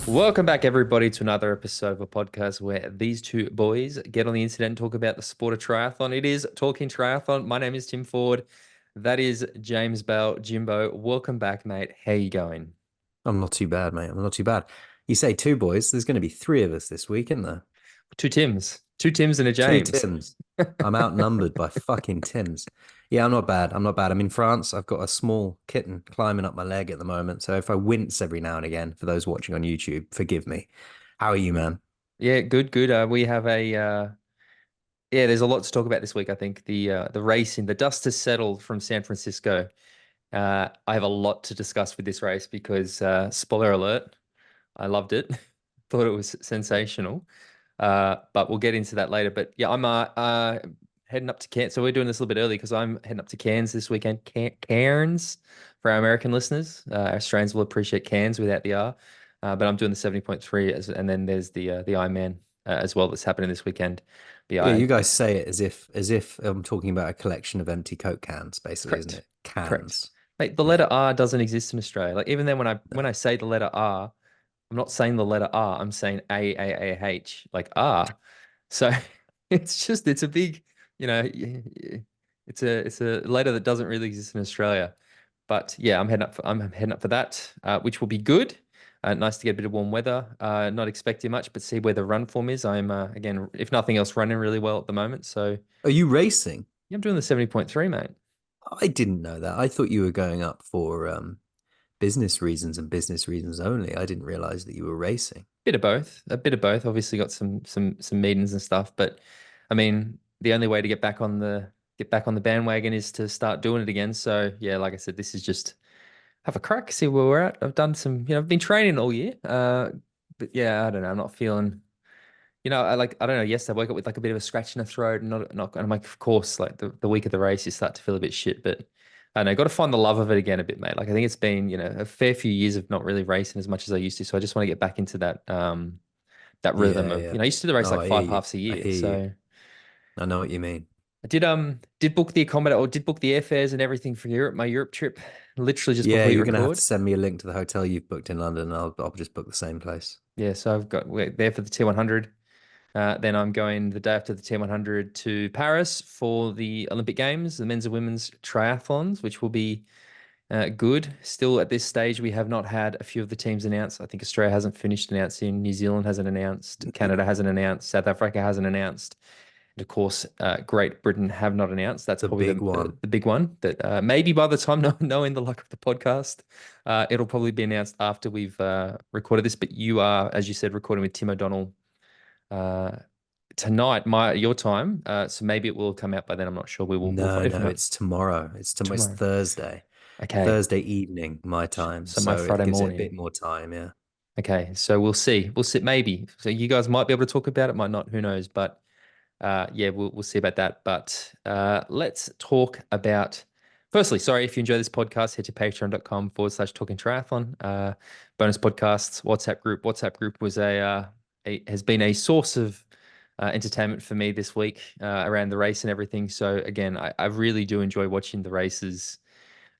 Welcome back, everybody, to another episode of a podcast where these two boys get on the internet and talk about the sport of triathlon. It is Talking Triathlon. My name is Tim Ford. That is James Bell. Jimbo, welcome back, mate. How you going? I'm not too bad, mate. I'm not too bad. You say two boys. There's going to be three of us this week, isn't there? Two Tims and a Two James. Tims. I'm outnumbered by fucking Tims. Yeah, I'm not bad. I'm not bad. I'm in France. I've got a small kitten climbing up my leg at the moment. So if I wince every now and again, for those watching on YouTube, forgive me. How are you, man? Yeah, good, good. We have yeah. There's a lot to talk about this week. I think the racing, the dust has settled from San Francisco. I have a lot to discuss with this race because spoiler alert, I loved it. Thought it was sensational. But we'll get into that later. But yeah, I'm heading up to Cairns. So we're doing this a little bit early because I'm heading up to Cairns this weekend. Cairns for our American listeners. Our Australians will appreciate Cairns without the R. But I'm doing the 70.3 and then there's the Ironman as well that's happening this weekend. But Yeah, yeah, you guys say it as if I'm talking about a collection of empty Coke cans, basically, isn't correct, it? correct. Cans. Mate, the letter Yeah. R doesn't exist in Australia. Like even then when No. I say the letter R, I'm not saying the letter R. I'm saying A-A-A-H, like R. So it's a big, it's a letter that doesn't really exist in Australia. But yeah, I'm heading up for that, which will be good. Nice to get a bit of warm weather. Not expecting much, but see where the run form is. I'm again, if nothing else, running really well at the moment. So Are you racing? yeah, I'm doing the 70.3, mate. I didn't know that. I thought you were going up for business reasons and business reasons only. I didn't realize that you were racing. Bit of both, a bit of both. Obviously got some meetings and stuff, but I mean, the only way to get back on the bandwagon is to start doing it again. So yeah, like I said, this is just have a crack, see where we're at. I've done some, I've been training all year. But yeah, I don't know. I'm not feeling, I don't know. Yesterday I woke up with like a bit of a scratch in the throat and not, and I'm like, of course, like the week of the race, you start to feel a bit shit, but I don't know, got to find the love of it again a bit, mate. Like I think it's been, a fair few years of not really racing as much as I used to. So I just want to get back into that rhythm Yeah, of, yeah. I used to do the race No, like I hear five you. halves a I year. hear you. So I know what you mean. I did book the accommodate or did book the airfares and everything for Europe, my Europe trip, literally just Yeah, before you you're gonna have to record. send me a link to the hotel you've booked in London, and I'll just book the same place. Yeah, so we're there for the T100. Then I'm going the day after the T100 to Paris for the Olympic Games, the men's and women's triathlons, which will be good. Still at this stage, we have not had a few of the teams announced. I think Australia hasn't finished announcing, New Zealand hasn't announced, Canada hasn't announced, South Africa hasn't announced. And of course, Great Britain have not announced. That's The probably big the one. big one that maybe by the time knowing the luck of the podcast, it'll probably be announced after we've recorded this. But you are, as you said, recording with Tim O'Donnell uh, tonight, your time. So maybe it will come out by then. I'm not sure. We'll No, if no, not it's tomorrow. It's tomorrow. Thursday. Okay. Thursday evening, my time. So my So it Friday gives it a morning. bit more time, yeah. Okay. So we'll see. We'll see. Maybe. So you guys might be able to talk about it. Might not. Who knows? But yeah, we'll see about that. But let's talk about. Firstly, sorry if you enjoy this podcast, head to patreon.com/, talking triathlon. Bonus podcasts, WhatsApp group. WhatsApp group was has been a source of entertainment for me this week around the race and everything. So again, I really do enjoy watching the races.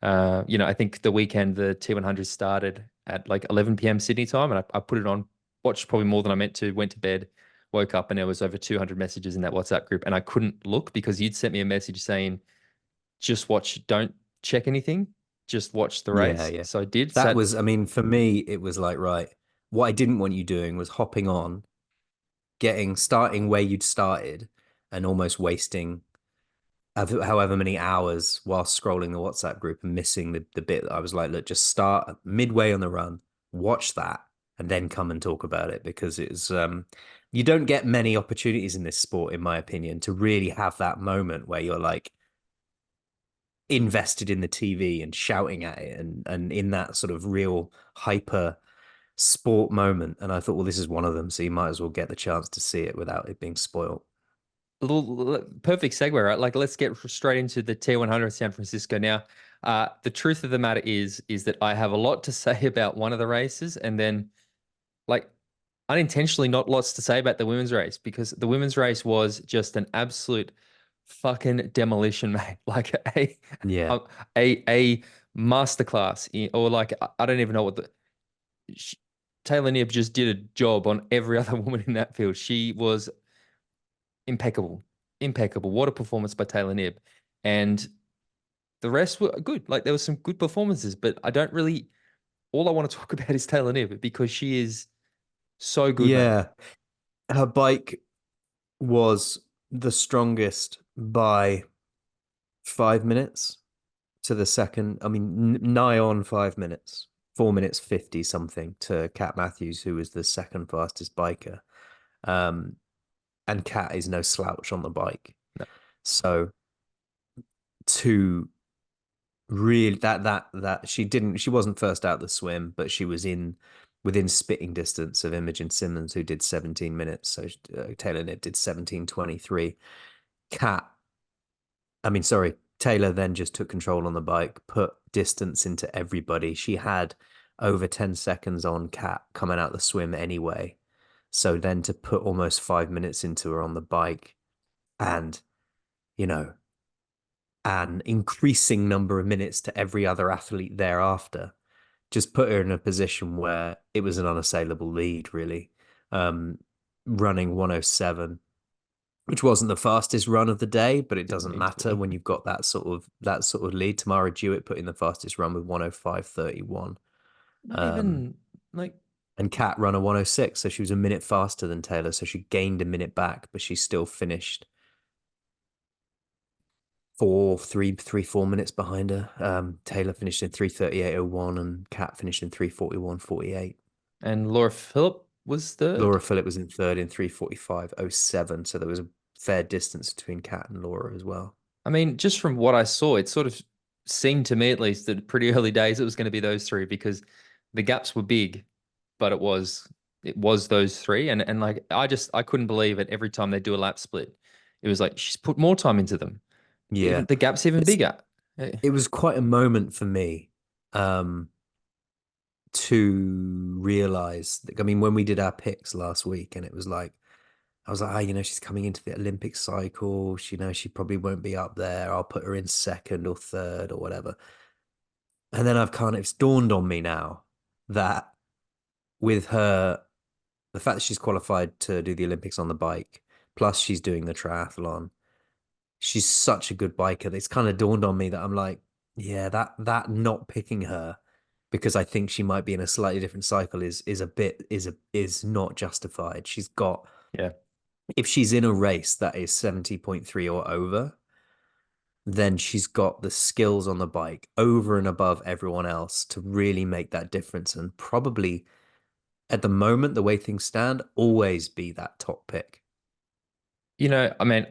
I think the weekend the T100 started at like 11 p.m. Sydney time, and I put it on, watched probably more than I meant to, went to bed, woke up, and there was over 200 messages in that WhatsApp group, and I couldn't look because you'd sent me a message saying, just watch, don't check anything, just watch the Yeah, race. yeah. So I did. That Sat, was, I mean, for me, it was like, right, what I didn't want you doing was hopping on, starting where you'd started and almost wasting however many hours while scrolling the WhatsApp group and missing the bit that I was like, look, just start midway on the run, watch that, and then come and talk about it because it's you don't get many opportunities in this sport, in my opinion, to really have that moment where you're like invested in the TV and shouting at it and in that sort of real hyper sport moment. And I thought, well, this is one of them, so you might as well get the chance to see it without it being spoiled. a little perfect segue, right? Like, let's get straight into the T100 San Francisco now. The truth of the matter is that I have a lot to say about one of the races, and then like unintentionally not lots to say about the women's race because the women's race was just an absolute fucking demolition, mate. Like Yeah. a a masterclass or like I don't even know what Taylor Knibb just did a job on every other woman in that field. She was impeccable, impeccable. What a performance by Taylor Knibb, and the rest were good. Like there were some good performances, but I don't really. All I want to talk about is Taylor Knibb because she is so good, mate. Yeah, her bike was the strongest by 5 minutes to the second. I mean, nigh on 5 minutes, 4 minutes 50 something to Kat Matthews, who was the second fastest biker. Um, and Kat is no slouch on the bike. No. So to really that she wasn't first out the swim, but she was in within spitting distance of Imogen Simmons, who did 17 minutes. So Taylor Knibb did 17:23. Kat, I mean, sorry, Taylor then just took control on the bike, put distance into everybody. She had over 10 seconds on Kat coming out the swim anyway. So then to put almost 5 minutes into her on the bike and, you know, an increasing number of minutes to every other athlete thereafter just put her in a position where it was an unassailable lead, really. Um, Running 107, which wasn't the fastest run of the day, but it Didn't doesn't need to matter be. when you've got that sort of lead. Tamara Jewett put in the fastest run with 105.31. Not Um, even like and Kat run a 106, so she was a minute faster than Taylor, so she gained a minute back, but she still finished 4 minutes behind her. Taylor finished in 3:38.01 and Kat finished in 3:41.48. and Laura Phillip was third. Laura Phillip was in third in 3:45.07, so there was a fair distance between Kat and Laura as well. I mean, just from what I saw, it sort of seemed to me at least that pretty early days it was going to be those three because the gaps were big, but it was those three. And like I couldn't believe it every time they do a lap split. It was like she's put more time into them. Yeah, Even the gap's even it's bigger. Eh, it was quite a moment for me um to realize I mean, when we did our picks last week, and it was like I was like, she's coming into the Olympic cycle. She probably won't be up there. I'll put her in second or third or whatever. And then it's dawned on me now that with her, the fact that she's qualified to do the Olympics on the bike, plus she's doing the triathlon, she's such a good biker. It's kind of dawned on me that I'm like, yeah, that not picking her because I think she might be in a slightly different cycle is not justified. She's got yeah. If she's in a race that is 70.3 or over, then she's got the skills on the bike over and above everyone else to really make that difference, and probably at the moment, the way things stand, always be that top pick. I mean,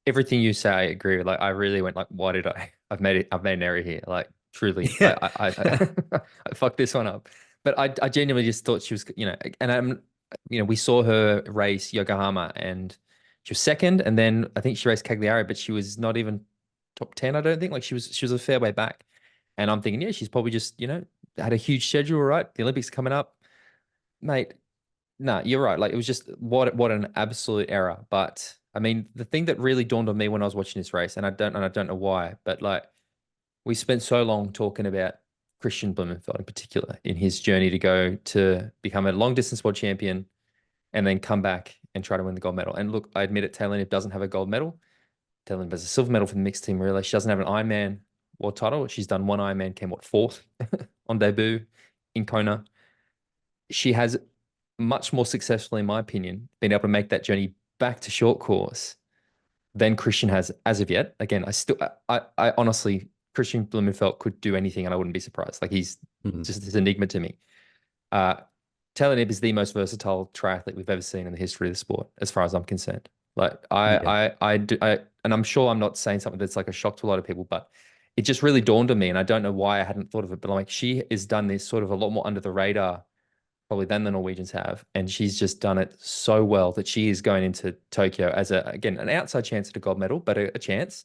everything you say, I agree with. Like, I really went like, why did I? I've made an error here. Like, truly, Yeah. I fucked this one up. But I genuinely just thought she was, and we saw her race Yokohama, and she was second, and then I think she raced Cagliari, but she was not even top 10. I don't think. Like, she was a fair way back, and I'm thinking, yeah, she's probably just, had a huge schedule, right? The Olympics coming up, mate. No, you're right. Like it was just what an absolute error. But I mean, the thing that really dawned on me when I was watching this race, and I don't know why, but like we spent so long talking about Christian Blumenfeld in particular in his journey to go to become a long distance world champion and then come back and try to win the gold medal. And look, I admit it, Taylor Knibb doesn't have a gold medal. Taylor Knibb has a silver medal for the mixed team relay. She doesn't have an Ironman world title. She's done one Ironman, came what, fourth on debut in Kona. She has much more successfully, in my opinion, been able to make that journey back to short course than Christian has as of yet. Again, I honestly, Christian Blumenfeld could do anything and I wouldn't be surprised. Like he's Mhm. just this enigma to me. Uh, Taylor Knibb is the most versatile triathlete we've ever seen in the history of the sport, as far as I'm concerned. Like Yeah. and I'm sure I'm not saying something that's like a shock to a lot of people, but it just really dawned on me, and I don't know why I hadn't thought of it, but like she has done this sort of a lot more under the radar probably than the Norwegians have. And she's just done it so well that she is going into Tokyo as again, an outside chance at a gold medal, but a chance,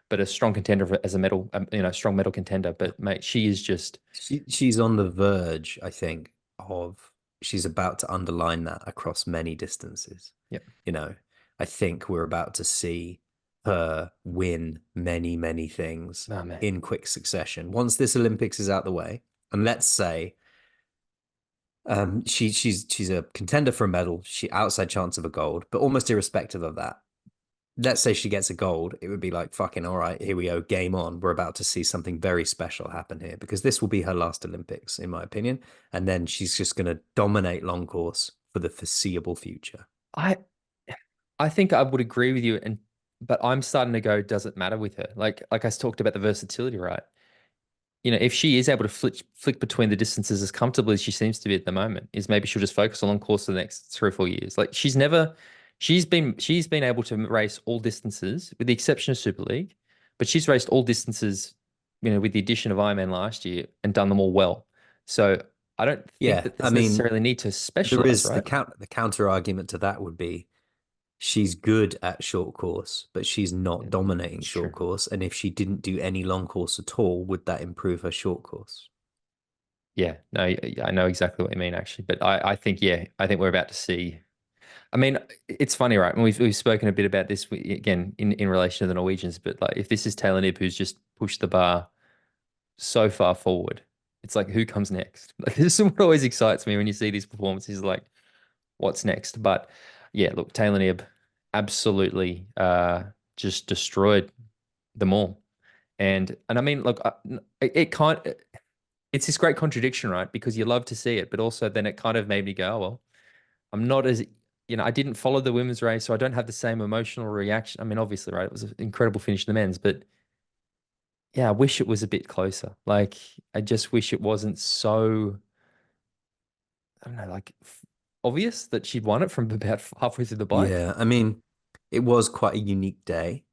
but a strong contender as a medal, strong medal contender. But mate, she is just, She's on the verge, I think, of she's about to underline that across many distances. yeah, You know, I think we're about to see her win many, many things oh man. in quick succession. Once this Olympics is out the way, and let's say She's a contender for a medal. She outside chance of a gold, but almost irrespective of that. Let's say she gets a gold, it would be like fucking all right, here we go, game on. We're about to see something very special happen here because this will be her last Olympics, in my opinion. And then she's just going to dominate long course for the foreseeable future. I I think I would agree with you, and but I'm starting to go, does it matter with her? Like I talked about the versatility, right? If she is able to flick between the distances as comfortably as she seems to be at the moment, is maybe she'll just focus on long course for the next 3 or 4 years. Like she's been able to race all distances with the exception of Super League, but she's raced all distances, with the addition of Ironman last year and done them all well. So I don't think Yeah, that I there's mean, necessarily need to there specialize, is right? the counter argument to that would be she's good at short course, but she's not Yeah, dominating it's short true. course. And if she didn't do any long course at all, would that improve her short course? Yeah, no, I know exactly what you mean actually, but I think yeah, I think we're about to see. I mean, it's funny, right? And we've spoken a bit about this again in relation to the Norwegians, but like if this is Taylor Knibb who's just pushed the bar so far forward, it's like who comes next? Like this is what always excites me when you see these performances, like what's next? But yeah, look, Taylor Knibb absolutely just destroyed them all. And I mean, look, it kind it's this great contradiction, right? Because you love to see it, but also then it kind of made me go, oh, well, I'm not as, I didn't follow the women's race, so I don't have the same emotional reaction. I mean, obviously, right? It was an incredible finish in the men's, but yeah, I wish it was a bit closer. Like, I just wish it wasn't so, I don't know, like obvious that she'd won it from about halfway through the bike. Yeah, I mean, it was quite a unique day.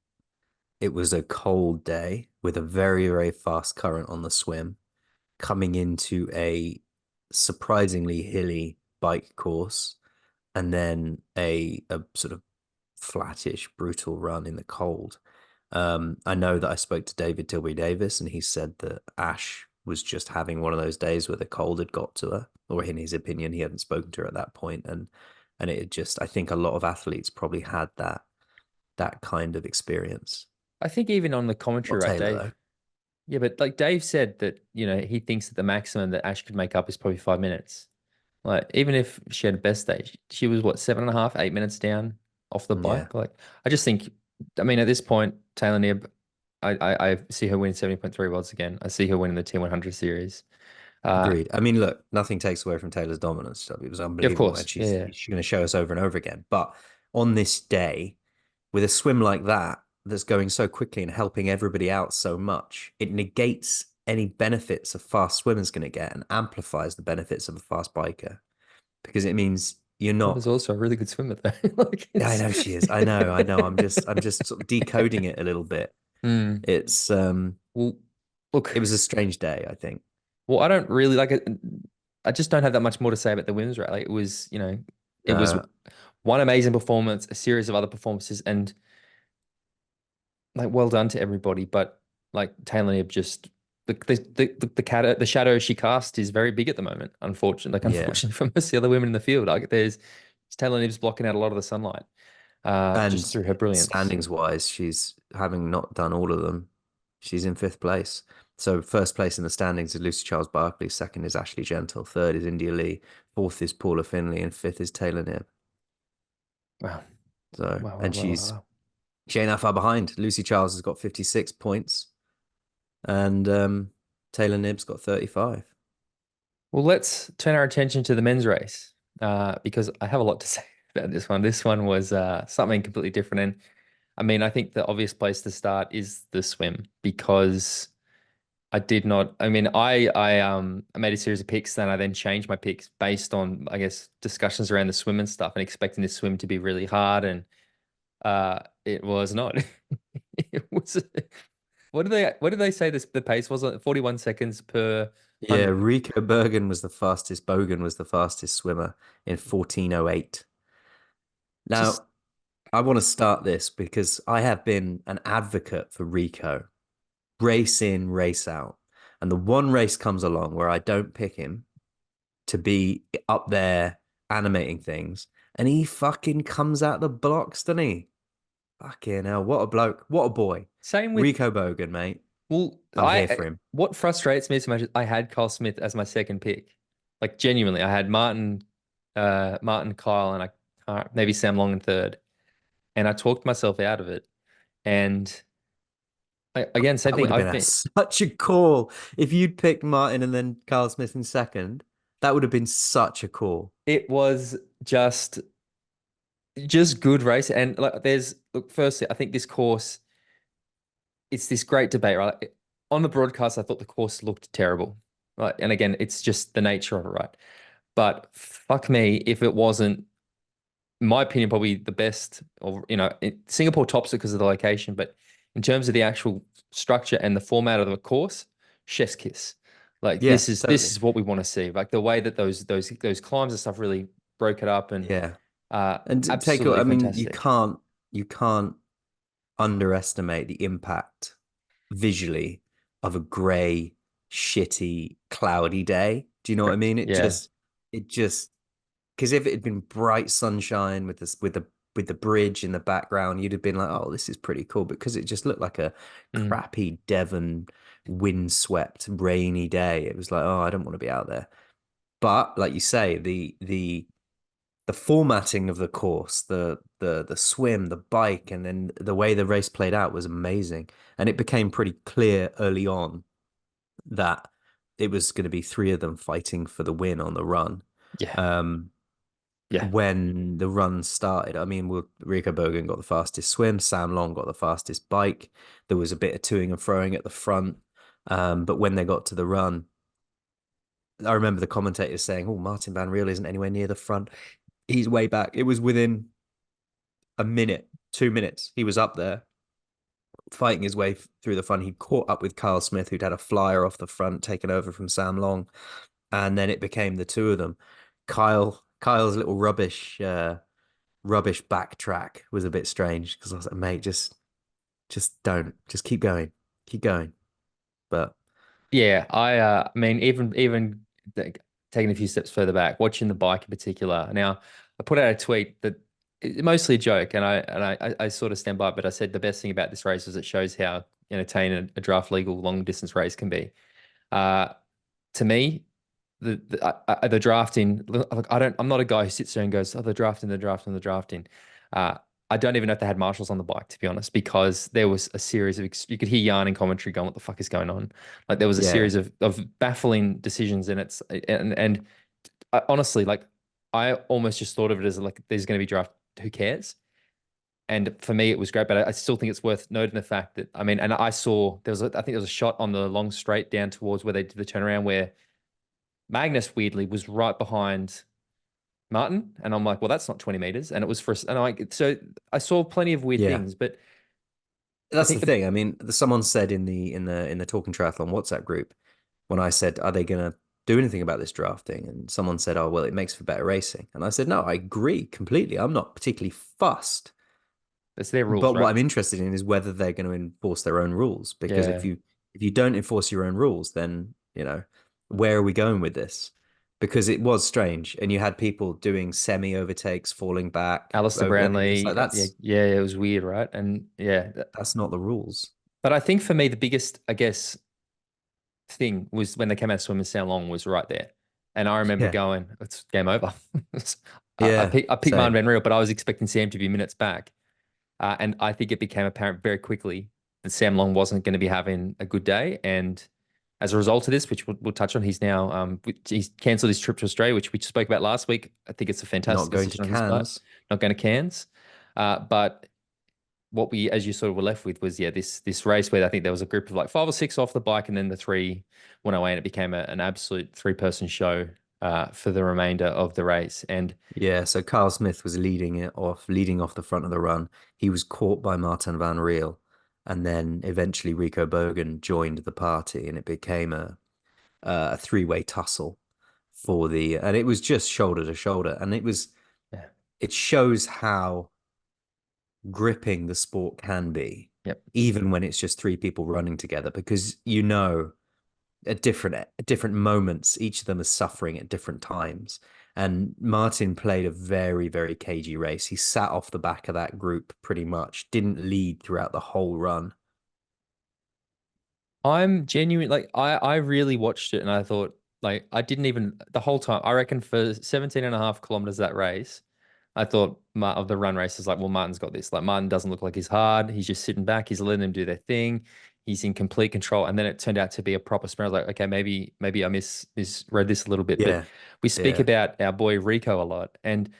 It was a cold day with a very, very fast current on the swim, coming into a surprisingly hilly bike course, and then a sort of flattish, brutal run in the cold. I know that I spoke to David Tilbury Davis, and he said that Ash was just having one of those days where the cold had got to her, or in his opinion, he hadn't spoken to her at that point, and it had just, I think a lot of athletes probably had that kind of experience. I think even on the Not commentary, right, Taylor Dave? though. Yeah, but like Dave said that, he thinks that the maximum that Ash could make up is probably 5 minutes. Like, even if she had a best stage, she was what, 7.5, 8 minutes down off the Yeah, bike. Like, I just think, I mean, at this point, Taylor Knibb, I see her winning 70.3 worlds again. I see her winning the T100 series. Uh, agreed. I mean, look, nothing takes away from Taylor's dominance. It was yeah, of unbelievable, and course. Yeah, she's yeah. she's going to show us over and over again. But on this day, with a swim like that, that's going so quickly and helping everybody out so much, it negates any benefits a fast swimmer's going to get and amplifies the benefits of a fast biker because it means you're Woman's not. also a really good swimmer, though. Like, Yeah, I it's. know she is. I know. I know. I'm just sort of decoding it a little bit. Hmm. It's Well, look, it was a strange day, I think. well, I don't really like it. I just don't have that much more to say about the women's right. Like, it was Uh, one amazing performance, a series of other performances, and like well done to everybody. But like Taylor Knibb just the shadow she cast is very big at the moment. Unfortunately, yeah. for most of the other women in the field, like there's Taylor Knibb's blocking out a lot of the sunlight, just And through her brilliance. standings wise, she's having not done all of them. She's in fifth place. So first place in the standings is Lucy Charles-Barclay. Second is Ashley Gentle. Third is India Lee. Fourth is Paula Finley, and fifth is Taylor Knibb. Wow, So wow, wow, and wow, wow. she ain't that far behind. Lucy Charles has got 56 points, and Taylor Knibb's got 35. Well, let's turn our attention to the men's race, because I have a lot to say about this one. This one was something completely different, and I mean, I think the obvious place to start is the swim because I did not. I mean, I made a series of picks, then I then changed my picks based on, I guess, discussions around the swim and stuff, and expecting this swim to be really hard, and it was not. It was. What did they say the pace was? 41 seconds per Yeah, 100. Rico Bergen was the fastest. Bogen was the fastest swimmer in 14:08. Just Now, I want to start this because I have been an advocate for Rico, race in, race out. And the one race comes along where I don't pick him to be up there animating things, and he fucking comes out the blocks, doesn't he? Fucking hell, what a bloke, what a boy. same with. Rico Bogen, mate. Well, I'm here for him. what frustrates me so much is I had Carl Smith as my second pick. Like genuinely, I had Martin, Kyle, and maybe Sam Long in third, and I talked myself out of it. And again, same That would thing. have been I've been. such a call. If you'd picked Martin and then Carl Smith in second, that would have been such a call. It was just good race, and like there's look. Firstly, I think this course. It's this great debate, right? On the broadcast, I thought the course looked terrible, right? And again, it's just the nature of it, right? But fuck me, if it wasn't, in my opinion, probably the best, or Singapore tops it because of the location, but in terms of the actual structure and the format of the course, chef's kiss. Like Yeah, this totally. is what we want to see. Like the way that those climbs and stuff really broke it up and Yeah. And to take, absolutely I mean, fantastic. you can't underestimate the impact visually of a grey, shitty, cloudy day. Do you know what I Correct. mean? Yeah. It just, because if it had been bright sunshine with this, with the bridge in the background, you'd have been like, oh, this is pretty cool. Because it just looked like a Mm. crappy Devon windswept rainy day. It was like, oh, I don't want to be out there. But like you say, the formatting of the course, the swim, the bike, and then the way the race played out was amazing. And it became pretty clear early on that it was going to be three of them fighting for the win on the run. Yeah. Um, Yeah. when the run started, I mean, Rico Bogen got the fastest swim, Sam Long got the fastest bike. There was a bit of toing and froing at the front. But when they got to the run, I remember the commentators saying, "Oh, Marten Van Riel isn't anywhere near the front. He's way back." It was within a minute, 2 minutes. He was up there fighting his way through the front. He caught up with Carl Smith, who'd had a flyer off the front, taken over from Sam Long, and then it became the two of them. Kyle's little rubbish backtrack was a bit strange because I was like, mate, just keep going, keep going. But Yeah, I mean, even taking a few steps further back, watching the bike in particular. Now, I put out a tweet that mostly a joke, and I sort of stand by it. But I said the best thing about this race is it shows how entertaining a draft legal long distance race can be. Uh, to me, the drafting. Look, I'm not a guy who sits there and goes, "Oh, the drafting, the drafting, the drafting." Uh, I don't even know if they had marshals on the bike, to be honest, because there was a series of you could hear yarning commentary going, "What the fuck is going on?" Like there was a yeah, series of baffling decisions, and honestly, like I almost just thought of it as like there's going to be draft. Who cares? And for me, it was great, but I still think it's worth noting the fact that I mean, and I saw I think there was a shot on the long straight down towards where they did the turnaround where Magnus weirdly was right behind Martin, and I'm like, well, that's not 20 meters, and it was for, and I like, so I saw plenty of weird yeah. things, but I That's the think the thing. I mean, someone said in the Talking Triathlon WhatsApp group when I said, "Are they going to do anything about this drafting?" And someone said, "Oh, well, it makes for better racing." And I said, "No, I agree completely. I'm not particularly fussed, it's their rules, but what right? I'm interested in is whether they're going to enforce their own rules. Because Yeah, if you don't enforce your own rules, then where are we going with this?" Because it was strange, and you had people doing semi overtakes, falling back. Alistair It's Brownlee, like yeah, yeah, it was weird, right? And yeah, that's not the rules. but I think for me the biggest, I guess, thing was when they came out swimming Sound Long was right there, and I remember Yeah, going, it's game over. yeah, I picked Martin same. Van Riel, but I was expecting Sam to be minutes back. And I think it became apparent very quickly that Sam Long wasn't going to be having a good day. And as a result of this, which we'll touch on, he's cancelled his trip to Australia, which we spoke about last week. I think it's a Not fantastic going to decision on his part, Cannes. not going to Cairns. But what we, as you sort of were left with, was this race where I think there was a group of like five or six off the bike, and then the three went away, and it became an absolute three-person show for the remainder of the race. And Yeah, so Carl Smith was leading off the front of the run. He was caught by Marten Van Riel, and then eventually Rico Bogen joined the party, and it became a three-way tussle and it was just shoulder to shoulder, and yeah, it shows how gripping the sport can be, yep. even when it's just three people running together, because at different moments, each of them is suffering at different times. And Martin played a very, very cagey race. He sat off the back of that group pretty much, didn't lead throughout the whole run. I'm genuine. Like I really watched it, and I thought. Like I didn't even the whole time. I reckon for 17 and a half kilometers of that race, I thought of the run race is like, well, Martin's got this. Like Martin doesn't look like he's hard. He's just sitting back. He's letting them do their thing. He's in complete control. And then it turned out to be a proper sprint. I was like, okay, maybe I misread this a little bit. But Yeah, we speak yeah, about our boy Rico a lot. And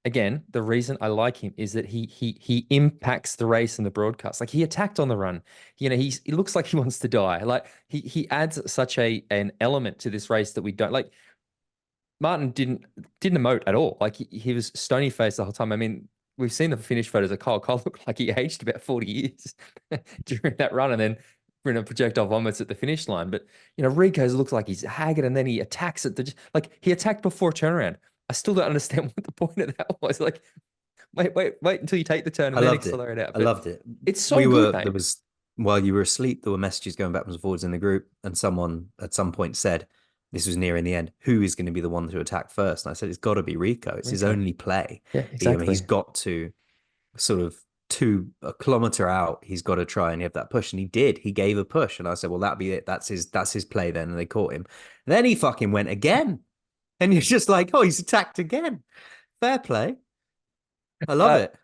again, the reason I like him is that he impacts the race and the broadcast. Like he attacked on the run. He looks like he wants to die. Like he adds such an element to this race that we don't like. Martin didn't emote at all. Like he was stony faced the whole time. I mean, we've seen the finish photos of Kyle. Kyle looked like he aged about 40 years during that run, and then projectile vomits at the finish line. But Rico's looks like he's haggard, and then he attacks at like he attacked before turnaround. I still don't understand what the point of that was. Like, wait until you take the turn I and then loved it. accelerate out. I But loved it. it's so We good, were mate. there was while you were asleep, there were messages going backwards and forwards in the group, and someone at some point said, "This was near in the end. Who is going to be the one to attack first?" And I said, "It's got to be Rico. It's his Rico. only play. Yeah, I mean, he's exactly. got to sort of a kilometer out. He's got to try and have that push, and he did. He gave a push, and I said, "Well, that'd be it. That's his play then." And they caught him. And then he fucking went again, and you're just like, "Oh, he's attacked again. Fair play. I love Uh, it."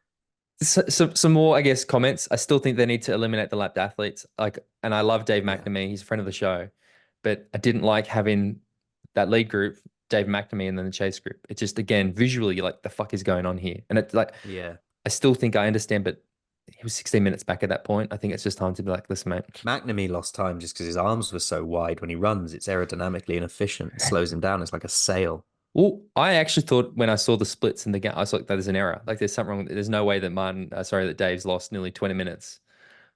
some more, I guess, comments. I still think they need to eliminate the lapped athletes. Like, and I love Dave Yeah. McNamee. He's a friend of the show, but I didn't like having that lead group, Dave McNamee, and then the chase group. It's just again visually like the fuck is going on here, and it's like Yeah. I still think I understand, but he was 16 minutes back at that point. I think it's just time to be like, listen, mate. McNamee lost time just because his arms were so wide when he runs. It's aerodynamically inefficient. It slows him down. It's like a sail. Well, I actually thought when I saw the splits in the game, I was like, there's an error. Like there's something wrong. There's no way that that Dave's lost nearly 20 minutes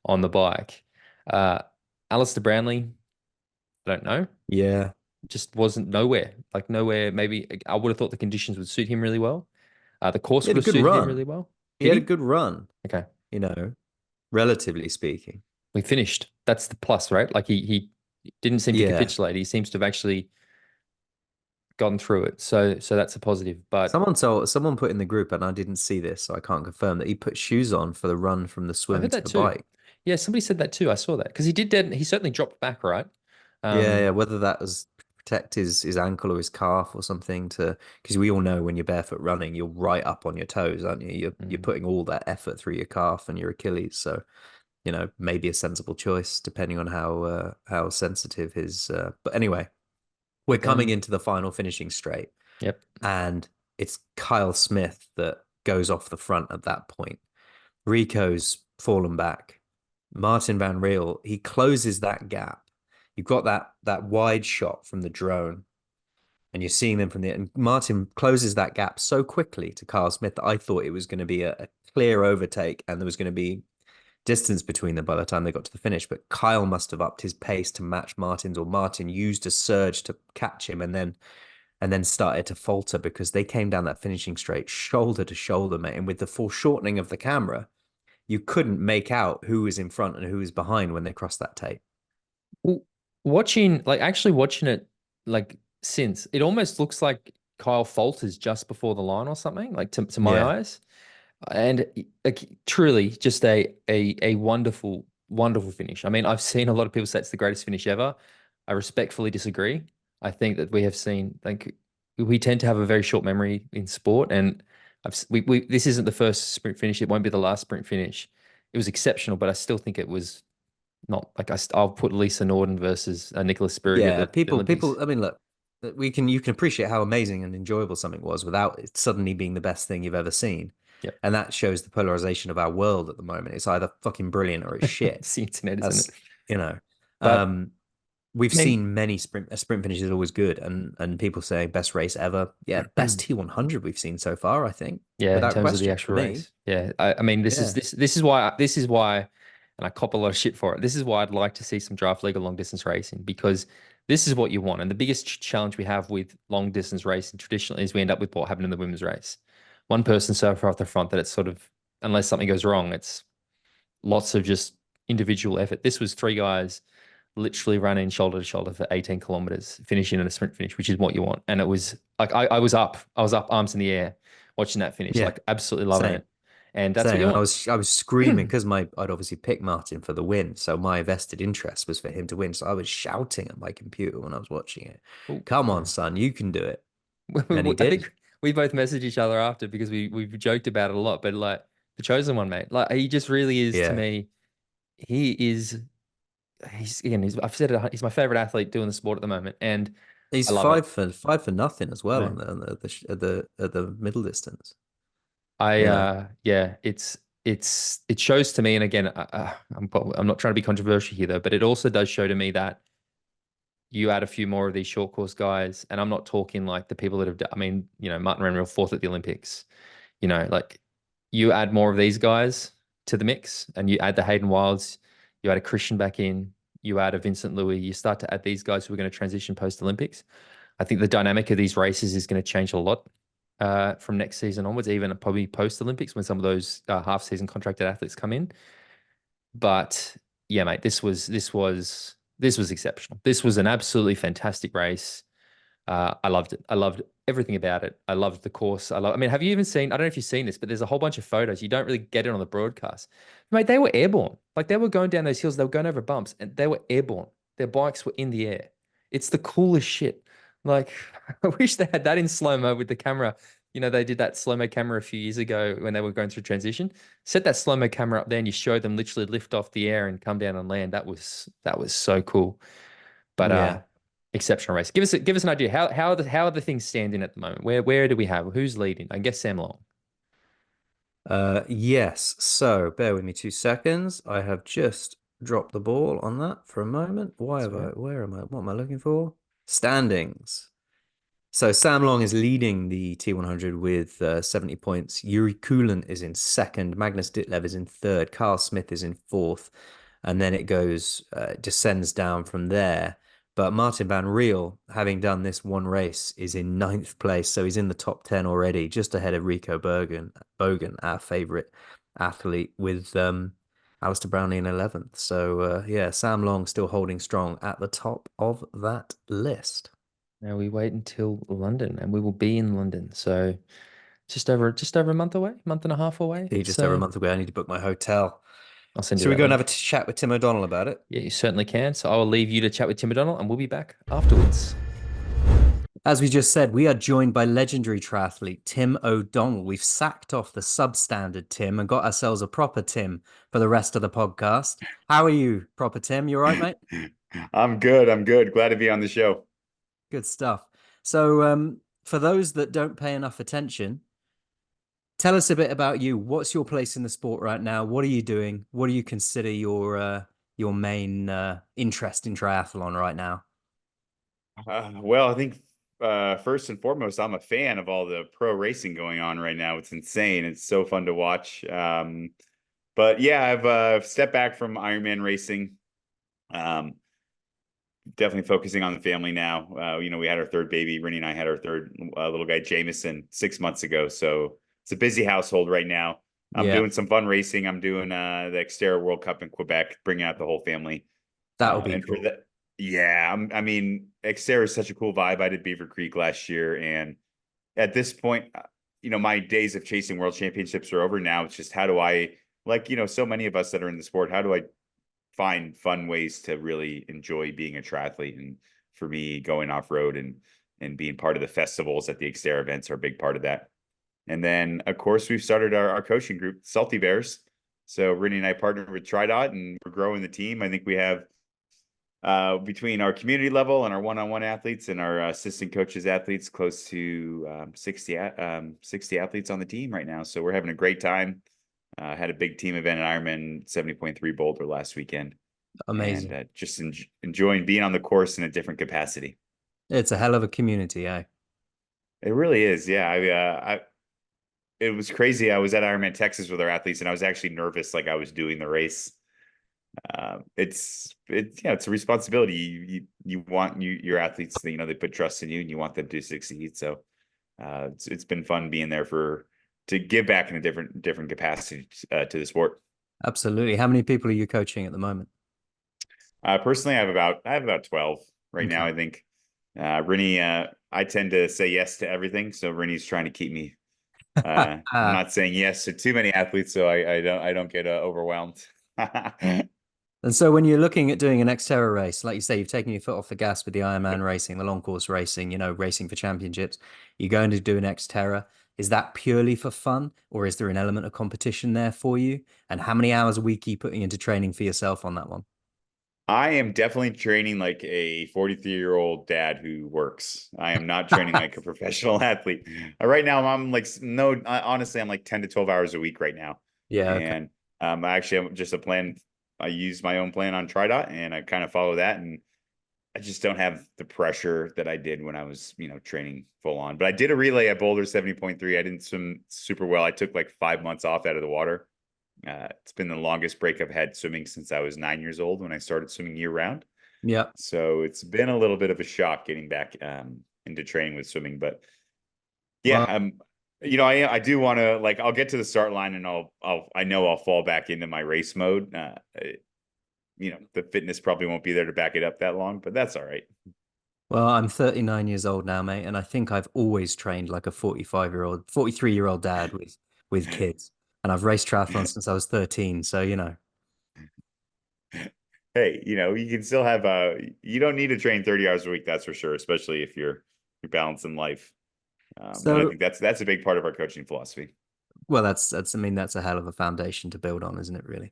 on the bike. Uh, Alistair Brownlee, I don't know. Yeah. Just wasn't nowhere. Like nowhere. Maybe I would have thought the conditions would suit him really well. The course He had would a have good suited him run. really well. He Did had a he? good run, Okay. you know, relatively speaking. We finished. That's the plus, right? Like he didn't seem to Yeah. capitulate. He seems to have actually gotten through it. So that's a positive. But Someone put in the group, and I didn't see this, so I can't confirm that he put shoes on for the run from the I swim heard to that the too. bike. Yeah, somebody said that too. I saw that because he certainly dropped back, right? Yeah, yeah. Um, Whether that was to protect his ankle or his calf or something to because we all know when you're barefoot running, you're right up on your toes, aren't you? You're mm, putting all that effort through your calf and your Achilles. So, maybe a sensible choice depending on how sensitive his but anyway, we're but coming then, into the final finishing straight, yep. and it's Kyle Smith that goes off the front at that point. Rico's fallen back. Marten Van Riel, he closes that gap. You've got that wide shot from the drone, and you're seeing them from the and Martin closes that gap so quickly to Kyle Smith that I thought it was going to be a clear overtake and there was going to be distance between them by the time they got to the finish. But Kyle must have upped his pace to match Martin's, or Martin used a surge to catch him and then started to falter because they came down that finishing straight shoulder to shoulder, mate. And with the foreshortening of the camera, you couldn't make out who was in front and who was behind when they crossed that tape. Well, actually watching it, like since it almost looks like Kyle falters just before the line or something, like to my Yeah. eyes. And like truly just a wonderful, wonderful finish. I mean, I've seen a lot of people say it's the greatest finish ever. I respectfully disagree. I think that we have seen like we tend to have a very short memory in sport, and we this isn't the first sprint finish. It won't be the last sprint finish. It was exceptional, but I still think it was not like I'll put Lisa Norden versus Nicholas Spirig at Yeah, the Olympics. I mean, look, you can appreciate how amazing and enjoyable something was without it suddenly being the best thing you've ever seen. Yep. And that shows the polarization of our world at the moment. It's either fucking brilliant or it's shit. It's the internet, isn't That's, it? you know, But um, we've I mean, seen many sprint finishes always good, and people say best race ever. Yeah, best T100 we've seen so far, I think, yeah, in without terms of the question for actual me. race. Yeah. I mean, Yeah, this is why, and I cop a lot of shit for it. This is why I'd like to see some draft league or long distance racing because this is what you want. And the biggest challenge we have with long distance racing traditionally is we end up with what happened in the women's race. One person so far off the front that it's sort of, unless something goes wrong, it's lots of just individual effort. This was three guys literally running shoulder to shoulder for 18 kilometers, finishing in a sprint finish, which is what you want. And it was like I was up arms in the air watching that finish, yeah, like absolutely loving same. it. and that's what you Saying want. I was screaming because I'd obviously picked Martin for the win, so my vested interest was for him to win. So I was shouting at my computer when I was watching it. Ooh, Come on, yeah. son, you can do it. And he I did. think we both messaged each other after because we've joked about it a lot, but like the chosen one, mate, like he just really is to Yeah. me. He is. He's again. I've said it. He's my favorite athlete doing the sport at the moment, and I He's love it. five for nothing as I well know. on at the middle distance. I You know, yeah, it shows to me, and again, I'm not trying to be controversial here though, but it also does show to me that you add a few more of these short course guys, and I'm not talking like the people that have. I mean, Marten Van Riel fourth at the Olympics. Like you add more of these guys to the mix, and you add the Hayden Wilds, you add a Christian back in, you add a Vincent Louis, you start to add these guys who are going to transition post Olympics. I think the dynamic of these races is going to change a lot from next season onwards, even probably post Olympics when some of those half season contracted athletes come in. But yeah, mate, this was exceptional. This was an absolutely fantastic race. I loved it. I loved everything about it. I loved the course. I mean, have you even seen? I don't know if you've seen this, but there's a whole bunch of photos. You don't really get it on the broadcast. Mate, they were airborne. Like they were going down those hills. They were going over bumps, and they were airborne. Their bikes were in the air. It's the coolest shit. Like I wish they had that in slow mo with the camera. They did that slow mo camera a few years ago when they were going through transition. Set that slow mo camera up there, and you show them literally lift off the air and come down and land. That was so cool. But yeah. exceptional race. Give us an idea. How are the things standing at the moment? Where do we have? Who's leading? I guess Sam Long. Yes. So bear with me 2 seconds. I have just dropped the ball on that for a moment. That's all right. Where am I? What am I looking for? Standings. So Sam Long is leading the T100 with 70 points. Yuri Kulin is in second. Magnus Ditlev is in third. Carl Smith is in fourth. And then it goes, descends down from there. But Marten Van Riel, having done this one race, is in ninth place. So he's in the top 10 already, just ahead of Rico Bogen, our favorite athlete, with Alistair Brownlee in 11th. So, yeah, Sam Long still holding strong at the top of that list. Now we wait until London, and we will be in London. So just over a month away, month and a half away. Just over a So month away. I need to book my hotel. I'll send you Should we that go and have a link. chat with Tim O'Donnell about it? Yeah, you certainly can. So I will leave you to chat with Tim O'Donnell, and we'll be back afterwards. As we just said, we are joined by legendary triathlete Tim O'Donnell. We've sacked off the substandard Tim and got ourselves a proper Tim for the rest of the podcast. How are you, proper Tim? You all right, mate? I'm good. I'm good. Glad to be on the show. Good stuff. So, for those that don't pay enough attention, tell us a bit about you. What's your place in the sport right now? What are you doing? What do you consider your main interest in triathlon right now? Well, I think first and foremost, I'm a fan of all the pro racing going on right now. It's insane. It's so fun to watch. But yeah, I've stepped back from Ironman racing. Um, Definitely focusing on the family now. We had our third baby. Rennie and I had our third little guy, Jameson, 6 months ago. So it's a busy household right now. I'm Yeah, doing some fun racing. I'm doing the Xterra World Cup in Quebec, bringing out the whole family. that would be And for cool. that, yeah, I mean, Xterra is such a cool vibe. I did Beaver Creek last year, and at this point, my days of chasing world championships are over now. It's just how do I, like, so many of us that are in the sport, how do I find fun ways to really enjoy being a triathlete? And for me, going off road and being part of the festivals at the Xterra events are a big part of that. And then, of course, we've started our coaching group, Salty Bears. So Rennie and I partnered with TriDot, and we're growing the team. I think we have between our community level and our one-on-one athletes and our assistant coaches athletes, close to 60 athletes on the team right now. So we're having a great time. Had a big team event at Ironman 70.3 Boulder last weekend, and Amazing. just enjoying being on the course in a different capacity. It's a hell of a community, eh? It really is. Yeah. It was crazy. I was at Ironman Texas with our athletes, and I was actually nervous, like I was doing the race. It's a responsibility. You want your athletes, they put trust in you, and you want them to succeed. So it's been fun being there to give back in a different capacity to the sport. Absolutely. How many people are you coaching at the moment? Personally, I have about 12 right now. Okay. I think Rennie, I tend to say yes to everything, so Rennie's trying to keep me I'm not saying yes to too many athletes, so I don't get overwhelmed. And so when you're looking at doing an Xterra race, like you say, you've taken your foot off the gas with the Ironman racing, the long course racing, racing for championships. You're going to do an Xterra. Is that purely for fun, or is there an element of competition there for you? And how many hours a week are you putting into training for yourself on that one? I am definitely training like a 43-year-old dad who works. I am not training like a professional athlete. Right now, I'm like, no, honestly, I'm like 10 to 12 hours a week right now. Yeah, okay. And actually, I'm just a plan. I use my own plan on TriDot and I kind of follow that. And I just don't have the pressure that I did when I was, training full on. But I did a relay at Boulder 70.3. I didn't swim super well. I took like 5 months off out of the water. It's been the longest break I've had swimming since I was 9 years old when I started swimming year round. Yeah. So it's been a little bit of a shock getting back into training with swimming. But yeah, I do want to, like, I'll get to the start line and I know I'll fall back into my race mode. The fitness probably won't be there to back it up that long, but that's all right. Well, I'm 39 years old now, mate, and I think I've always trained like a 43-year-old dad with kids. And I've raced triathlon since I was 13, so Hey, you can still have you don't need to train 30 hours a week, that's for sure, especially if you're balancing life. And I think that's a big part of our coaching philosophy. Well, that's a hell of a foundation to build on, isn't it, really?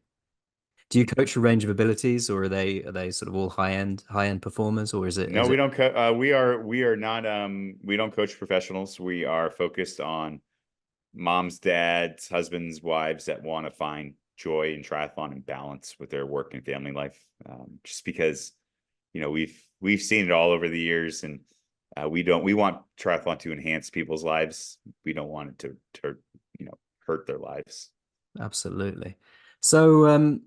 Do you coach a range of abilities, or are they sort of all high end performers, or is it? No, we don't. We are not. We don't coach professionals. We are focused on moms, dads, husbands, wives that want to find joy in triathlon and balance with their work and family life. Just because, we've seen it all over the years, and we want triathlon to enhance people's lives. We don't want it to hurt their lives. Absolutely. So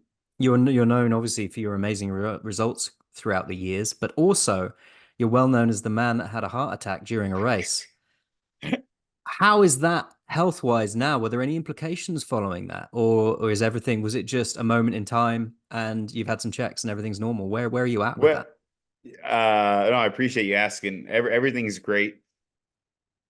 you're known obviously for your amazing results throughout the years, but also you're well known as the man that had a heart attack during a race. How is that health-wise now? Were there any implications following that, or was it just a moment in time and you've had some checks and everything's normal? Where are you at with that? No, I appreciate you asking. Everything's great.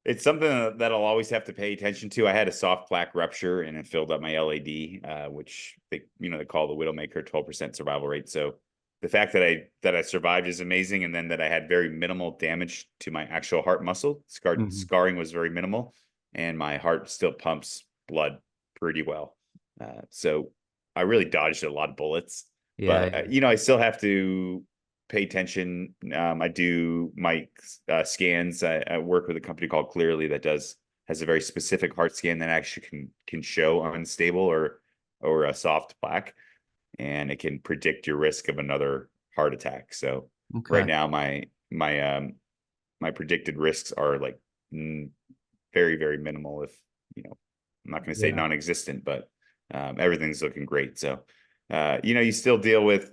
It's something that I'll always have to pay attention to. I had a soft plaque rupture and it filled up my LAD, which they call the Widowmaker 12% survival rate. So the fact that I survived is amazing, and then that I had very minimal damage to my actual heart muscle. Scarring was very minimal, and my heart still pumps blood pretty well. So I really dodged a lot of bullets. Yeah, but I still have to pay attention. I do my scans. I work with a company called Clearly that has a very specific heart scan that actually can show unstable or a soft plaque, and it can predict your risk of another heart attack. So right now, my predicted risks are like very, very minimal. If I'm not going to say non-existent, but everything's looking great. So you still deal with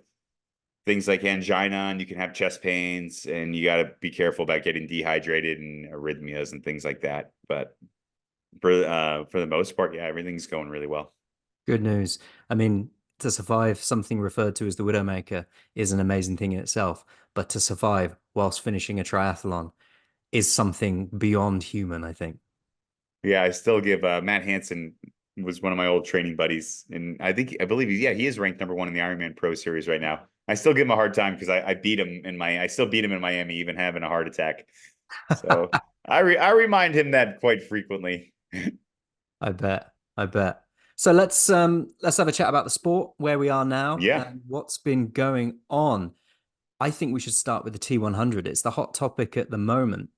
things like angina, and you can have chest pains, and you got to be careful about getting dehydrated and arrhythmias and things like that. But for the most part, everything's going really well. Good news. I mean, to survive something referred to as the Widowmaker is an amazing thing in itself, but to survive whilst finishing a triathlon is something beyond human, I think. Yeah, I still give Matt Hansen was one of my old training buddies, and I believe he is ranked #1 in the Ironman Pro Series right now. I still give him a hard time because I still beat him in Miami, even having a heart attack. So I remind him that quite frequently. I bet. So let's have a chat about the sport, where we are now, and what's been going on. I think we should start with the T100. It's the hot topic at the moment.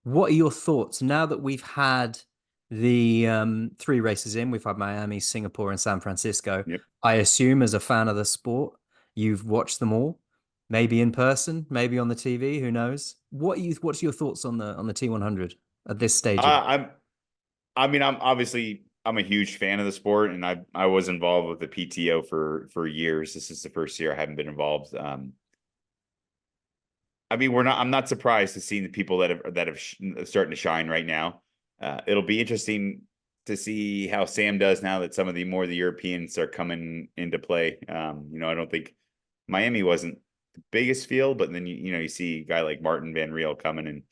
What are your thoughts now that we've had the 3 races in? We've had Miami, Singapore, and San Francisco. Yep. I assume as a fan of the sport, you've watched them all, maybe in person, maybe on the TV. Who knows? What's your thoughts on the T100 at this stage? I'm a huge fan of the sport, and I was involved with the PTO for years. This is the first year I haven't been involved. I'm not surprised to see the people that have starting to shine right now. It'll be interesting to see how Sam does now that some of the Europeans are coming into play. I don't think Miami wasn't the biggest field, but then you see a guy like Marten Van Riel coming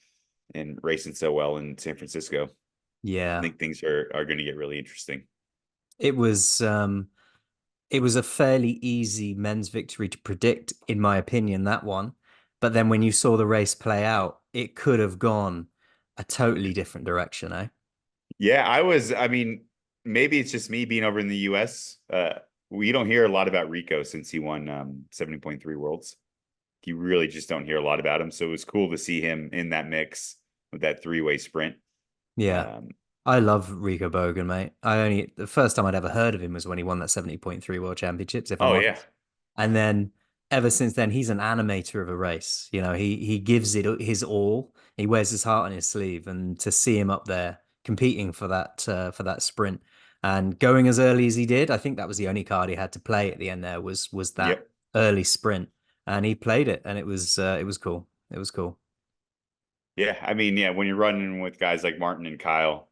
and racing so well in San Francisco. I Yeah. think things are going to get really interesting. It was a fairly easy men's victory to predict, in my opinion, that one. But then when you saw the race play out, it could have gone a totally different direction, eh? Yeah, I mean, maybe it's just me being over in the US. We don't hear a lot about Rico since he won 70.3 Worlds. You really just don't hear a lot about him. So it was cool to see him in that mix with that three-way sprint. Yeah. Um, I love Rico Bogen, mate. The first time I'd ever heard of him was when he won that 70.3 World Championships, if I'm oh yeah. honest. And then ever since then, he's an animator of a race. You know, he gives it his all. He wears his heart on his sleeve, and to see him up there competing for that sprint and going as early as he did, I think that was the only card he had to play at the end. There was that Yep. early sprint, and he played it, and it was cool. It was cool. Yeah. I mean, yeah, when you're running with guys like Martin and Kyle,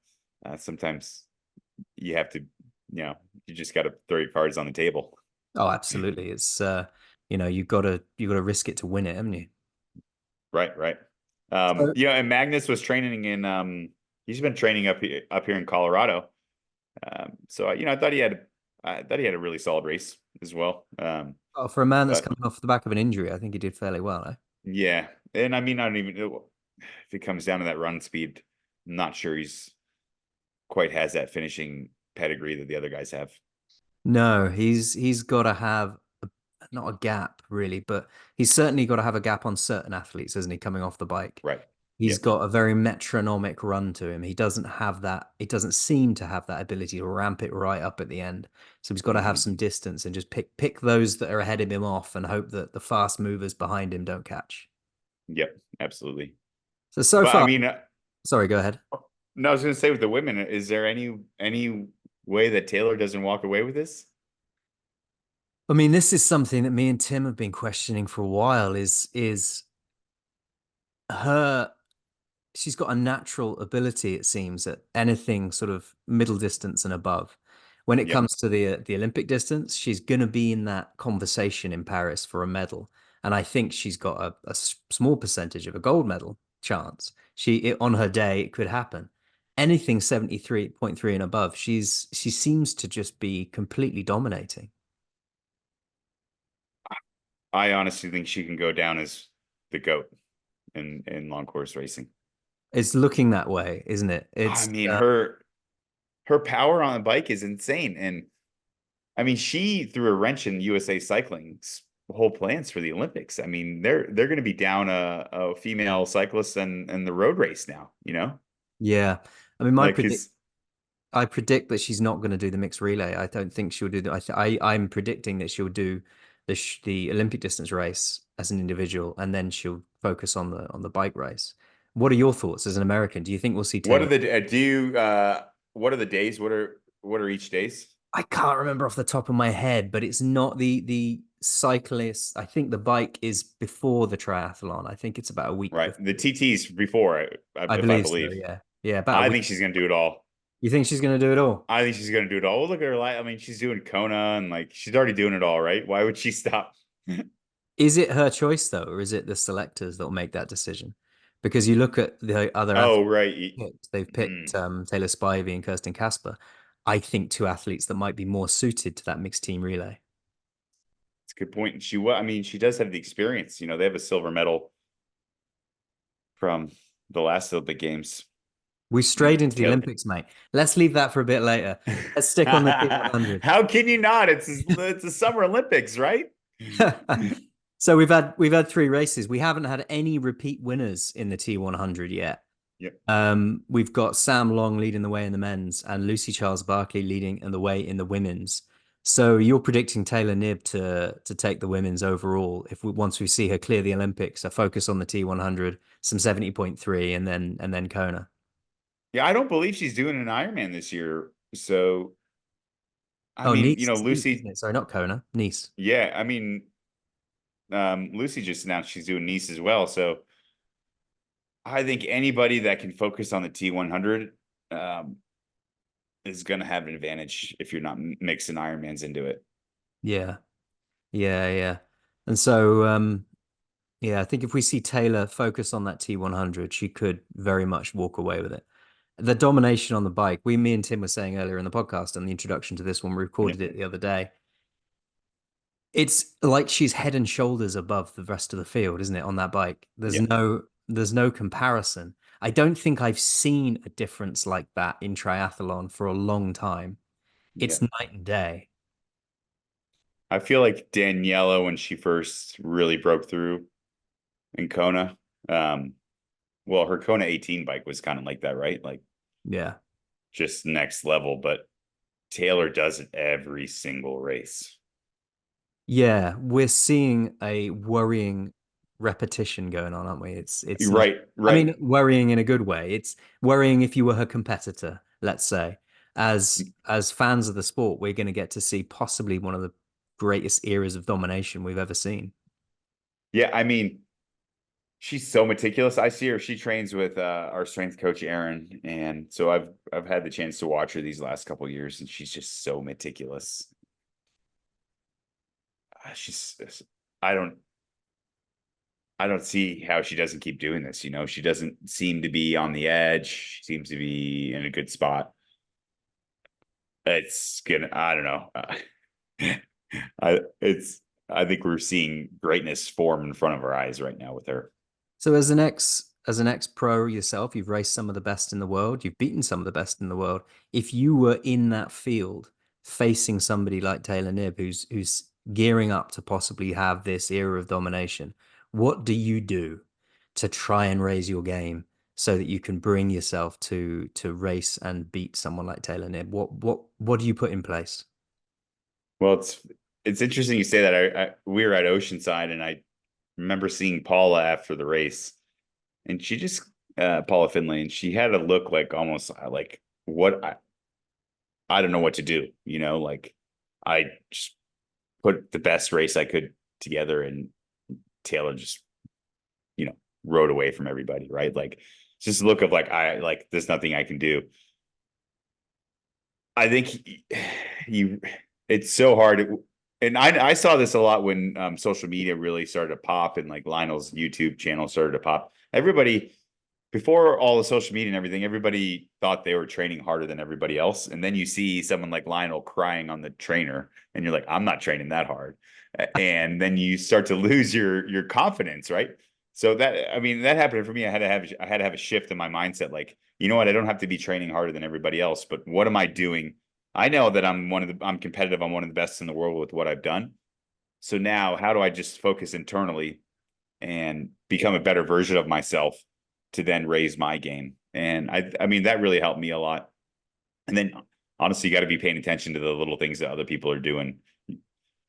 sometimes you have to, you just got to throw your cards on the table. Oh, absolutely. It's you gotta risk it to win it, haven't you? Right, right. So, And Magnus was training in he's been training up here in Colorado. So I thought he had a really solid race as well. oh, for a man that's But coming off the back of an injury, I think he did fairly well, eh? yeah, and I mean, I don't even know if it comes down to that run speed. I'm not sure he's quite has that finishing pedigree that the other guys have. No, he's got to have not a gap really, but he's certainly got to have a gap on certain athletes, hasn't he, coming off the bike? Right. He's Yep. got a very metronomic run to him. He doesn't have that, it doesn't seem to have that ability to ramp it right up at the end. So he's got to have Hmm. some distance and just pick those that are ahead of him off and hope that the fast movers behind him don't catch. Yep. Absolutely. So But I far, mean, sorry, go ahead. no, I was going to say with the women, is there any way that Taylor doesn't walk away with this? I mean, this is something that me and Tim have been questioning for a while is her she's got a natural ability, it seems, at anything sort of middle distance and above. When it Yep. comes to the Olympic distance, she's going to be in that conversation in Paris for a medal, and I think she's got a small percentage of a gold medal chance. On her day, it could happen. Anything 73.3 and above, she seems to just be completely dominating. I honestly think she can go down as the GOAT in long course racing. It's looking that way, isn't it? I It's mean, her power on the bike is insane. And I mean, she threw a wrench in USA Cycling's whole plans for the Olympics. I mean, they're going to be down a female cyclist and the road race now, yeah. I mean, like his I predict that she's not going to do the mixed relay. I don't think she'll do that. I'm predicting that she'll do the Olympic distance race as an individual, and then she'll focus on the bike race. What are your thoughts as an American? Do you think we'll see what are Taylor? the do you what are the days? What are each days? I can't remember off the top of my head, but it's not the cyclist. I think the bike is before the triathlon. I think it's about a week Right. before. The TT's before, I if I believe so. believe. Yeah, yeah, about a I week. think she's going to do it all. You think she's going to do it all? I think she's going to do it all. Look at her. I mean, she's doing Kona and like she's already doing it all, right? Why would she stop? Is it her choice though, or is it the selectors that will make that decision? Because you look at the other Oh, athletes right. they've Hmm. picked Taylor Spivey and Kirsten Casper. I think two athletes that might be more suited to that mixed team relay. It's a good point. I mean, she does have the experience. They have a silver medal from the last Olympic Games. We strayed into the Taylor. Olympics, mate. Let's leave that for a bit later. Let's stick on the T100. How can you not? It's the Summer Olympics, right? So we've had three races. We haven't had any repeat winners in the T100 yet. Yep. We've got Sam Long leading the way in the men's and Lucy Charles-Barclay leading the way in the women's. So you're predicting Taylor Knibb to take the women's overall once we see her clear the Olympics, a focus on the T100, some 70.3 and then Kona. Yeah, I don't believe she's doing an Ironman this year. So, I Oh, mean, Nice, Nice, isn't Lucy. it? Sorry, not Kona, Nice. Yeah, I mean, Lucy just announced she's doing Nice as well. So, I think anybody that can focus on the T100 is going to have an advantage if you're not mixing Ironmans into it. Yeah, yeah. And so yeah, I think if we see Taylor focus on that T100, she could very much walk away with it. The domination on the bike. Me and Tim were saying earlier in the podcast and the introduction to this one, we recorded Yeah. it the other day. It's like she's head and shoulders above the rest of the field, isn't it, on that bike? Yeah. There's no comparison. I don't think I've seen a difference like that in triathlon for a long time. Yeah. It's night and day. I feel like Daniela, when she first really broke through in Kona, well, her Kona 18 bike was kind of like that, right? Like Yeah. just next level, but Taylor does it every single race. Yeah, we're seeing a worrying repetition going on, aren't we? It's like, Right, I right. mean, worrying in a good way. It's worrying if you were her competitor, let's say. As fans of the sport, we're going to get to see possibly one of the greatest eras of domination we've ever seen. Yeah, I mean, she's so meticulous. I see her. She trains with our strength coach Aaron, and so I've had the chance to watch her these last couple of years, and she's just so meticulous. She's I don't I don't see how she doesn't keep doing this. You know, she doesn't seem to be on the edge. She seems to be in a good spot. It's gonna. I don't know. I think we're seeing greatness form in front of our eyes right now with her. So as an ex pro yourself, you've raced some of the best in the world, you've beaten some of the best in the world. If you were in that field facing somebody like Taylor Knibb, who's gearing up to possibly have this era of domination, what do you do to try and raise your game so that you can bring yourself to race and beat someone like Taylor Knibb? What do you put in place? Well, it's interesting you say that. We were at Oceanside, and I remember seeing Paula after the race, and she just Paula Finlay, and she had a look like almost like what I don't know what to do. You know, like I just put the best race I could together, and Taylor just rode away from everybody. Right, like it's just a look of like there's nothing I can do. I think he it's so hard. And I saw this a lot when social media really started to pop, and like Lionel's YouTube channel started to pop. Everybody, before all the social media and everything, everybody thought they were training harder than everybody else. And then you see someone like Lionel crying on the trainer, and you're like, I'm not training that hard. And then you start to lose your confidence, right? So that, I mean, that happened for me. I had to have a shift in my mindset. Like, you know what? I don't have to be training harder than everybody else, but what am I doing? I know that I'm competitive. I'm one of the best in the world with what I've done. So now how do I just focus internally and become a better version of myself to then raise my game? And I mean, that really helped me a lot. And then honestly, you got to be paying attention to the little things that other people are doing,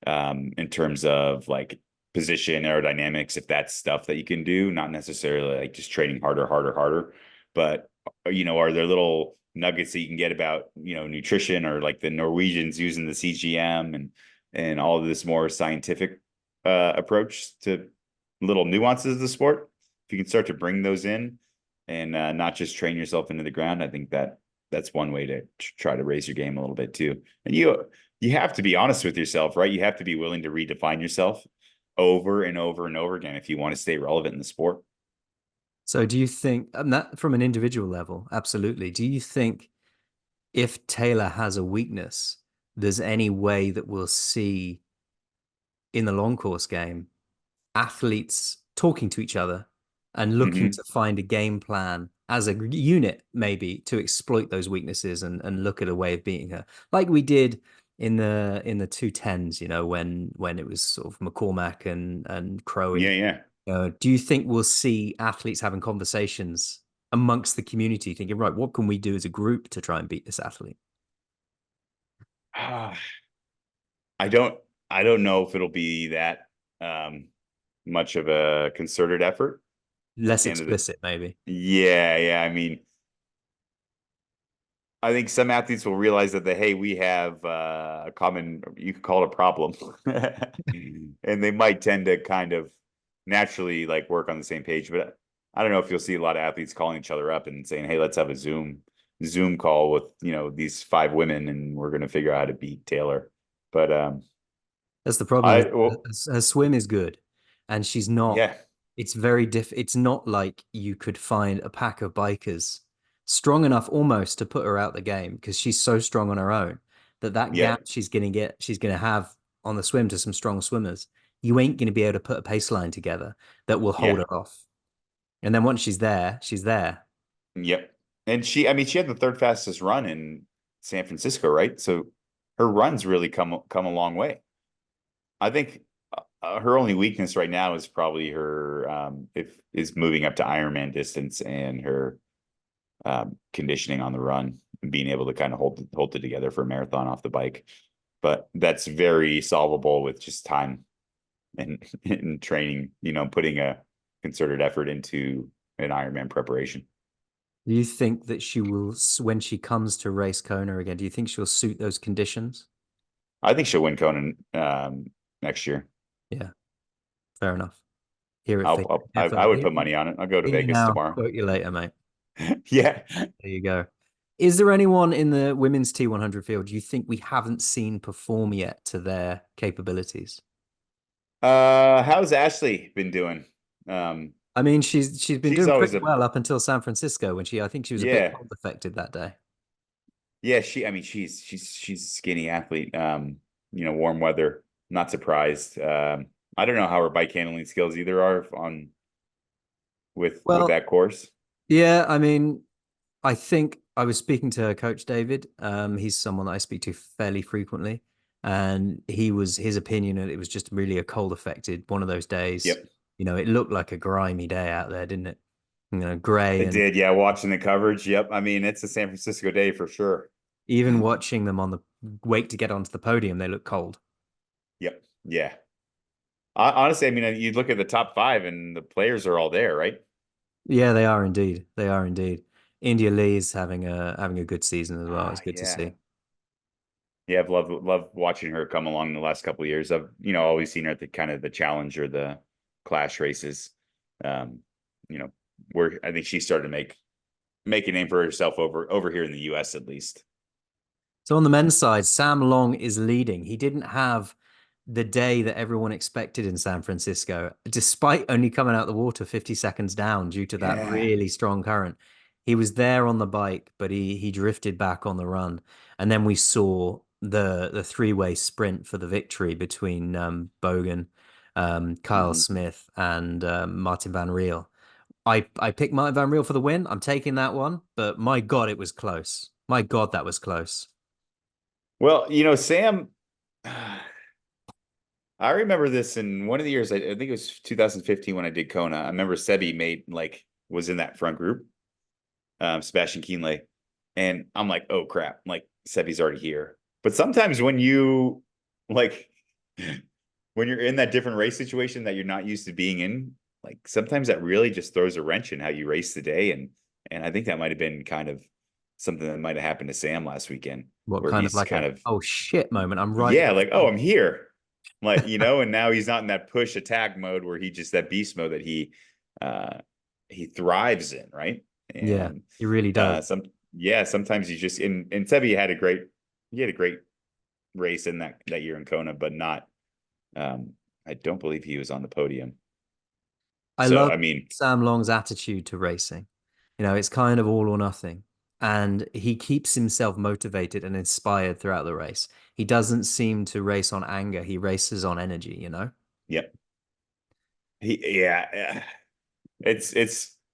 in terms of like position, aerodynamics, if that's stuff that you can do, not necessarily like just training harder, but are there little nuggets that you can get about, nutrition, or like the Norwegians using the CGM and all of this more scientific approach to little nuances of the sport. If you can start to bring those in and not just train yourself into the ground, I think that's one way to try to raise your game a little bit too. And you have to be honest with yourself, right? You have to be willing to redefine yourself over and over and over again if you want to stay relevant in the sport. So do you think, and that from an individual level, absolutely. Do you think if Taylor has a weakness, there's any way that we'll see in the long course game athletes talking to each other and looking Mm-hmm. to find a game plan as a unit, maybe to exploit those weaknesses and look at a way of beating her, like we did in the 210s, when it was sort of McCormack and Yeah, Crowe. yeah. Do you think we'll see athletes having conversations amongst the community, thinking, right, what can we do as a group to try and beat this athlete? I don't I don't know if it'll be that um, much of a concerted effort at Less the end of the. explicit, maybe. Yeah, yeah. I mean, I think some athletes will realize that hey, we have a common, you could call it a problem, and they might tend to kind of naturally like work on the same page. But I don't know if you'll see a lot of athletes calling each other up and saying, "Hey, let's have a Zoom call with these 5 women, and we're going to figure out how to beat Taylor." But That's the problem. I well, Her swim is good, and she's not. yeah, It's very diff. It's not like you could find a pack of bikers strong enough almost to put her out the game because she's so strong on her own that gap Yep. she's going to have on the swim to some strong swimmers. You ain't going to be able to put a pace line together that will hold Yeah. her off. And then once she's there, she's there. Yep. And she, I mean, she had the third fastest run in San Francisco, right? So her runs really come a long way. I think her only weakness right now is probably her if is moving up to Ironman distance and her conditioning on the run and being able to kind of hold it together for a marathon off the bike. But that's very solvable with just time and training, putting a concerted effort into an Ironman preparation. Do you think that she will, when she comes to race Kona again, do you think she'll suit those conditions? I think she'll win Kona next year. Yeah, fair enough. Hear it. I would put money on it. I'll go to Vegas now, tomorrow. quote you later, mate. Yeah. There you go. Is there anyone in the women's T100 field you think we haven't seen perform yet to their capabilities? How's Ashley been doing? I mean, she's been doing always pretty well up until San Francisco when I think she was a bit cold affected that day. Yeah, she's a skinny athlete. Warm weather, not surprised. I don't know how her bike handling skills either are with that course. Yeah, I mean, I think I was speaking to Coach David. He's someone that I speak to fairly frequently, and his opinion that it was just really a cold affected one of those days. Yep. It looked like a grimy day out there, didn't it? Gray. It did, yeah. Watching the coverage, yep. I mean, it's a San Francisco day for sure. Even watching them on the wait to get onto the podium, they look cold. Yep. Yeah. Honestly, I mean, you look at the top 5 and the players are all there, right? Yeah, they are indeed. They are indeed. India Lee's having a good season as well. It's good to see. Yeah, I've loved watching her come along the last couple of years. I've always seen her at the kind of the challenge or the clash races. Where I think she started to make a name for herself over here in the US at least. So on the men's side, Sam Long is leading. He didn't have the day that everyone expected in San Francisco, despite only coming out the water 50 seconds down due to that really strong current. He was there on the bike, but he drifted back on the run. And then we saw the three-way sprint for the victory between Bogen, Kyle Smith, and Marten Van Riel. I picked Marten Van Riel for the win. I'm taking that one, but my God, it was close. My God, that was close. Well, Sam, I remember this in one of the years, I think it was 2015 when I did Kona. I remember Sebi was in that front group, Sebastian Kienle. And I'm like, oh crap, Sebi's already here. But sometimes when you when you're in that different race situation that you're not used to being in, sometimes that really just throws a wrench in how you race the day. And I think that might have been kind of something that might have happened to Sam last weekend. What kind of oh shit moment? I'm right. Yeah, oh, I'm here. And now he's not in that push attack mode where that beast mode that he thrives in, right? And, yeah, he really does. Sometimes you just and Sebi had a great race in that year in Kona, but not I don't believe he was on the podium. I love Sam Long's attitude to racing. It's kind of all or nothing. And he keeps himself motivated and inspired throughout the race. He doesn't seem to race on anger. He races on energy, Yep.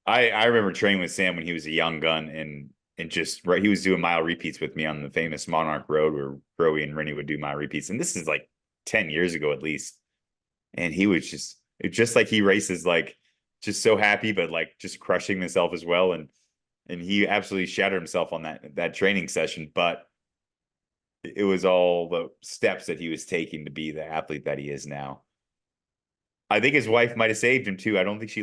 I remember training with Sam when he was a young gun and he was doing mile repeats with me on the famous Monarch Road where Brownlee and Rennie would do mile repeats. And this is 10 years ago at least. And he was just like he races just so happy, but just crushing himself as well. And he absolutely shattered himself on that training session, but it was all the steps that he was taking to be the athlete that he is now. I think his wife might have saved him too. I don't think she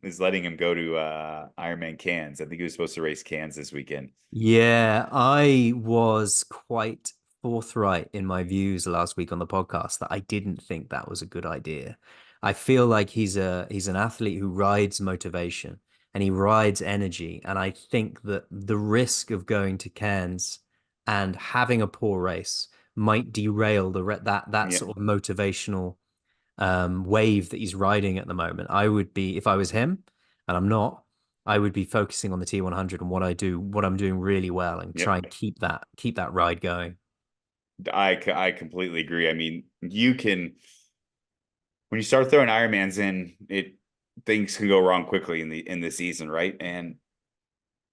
is letting him go to Ironman Cairns. I think he was supposed to race Cairns this weekend. Yeah, I was quite forthright in my views last week on the podcast that I didn't think that was a good idea. I feel like he's an athlete who rides motivation and he rides energy. And I think that the risk of going to Cairns and having a poor race might derail that sort of motivational wave that he's riding at the moment. I would be, if I was him, and I'm not, I would be focusing on the T100 and what I'm doing really well, and Yep. try and keep that ride going. I completely agree. I mean, you can when you start throwing Ironmans in, things can go wrong quickly in the season, right? And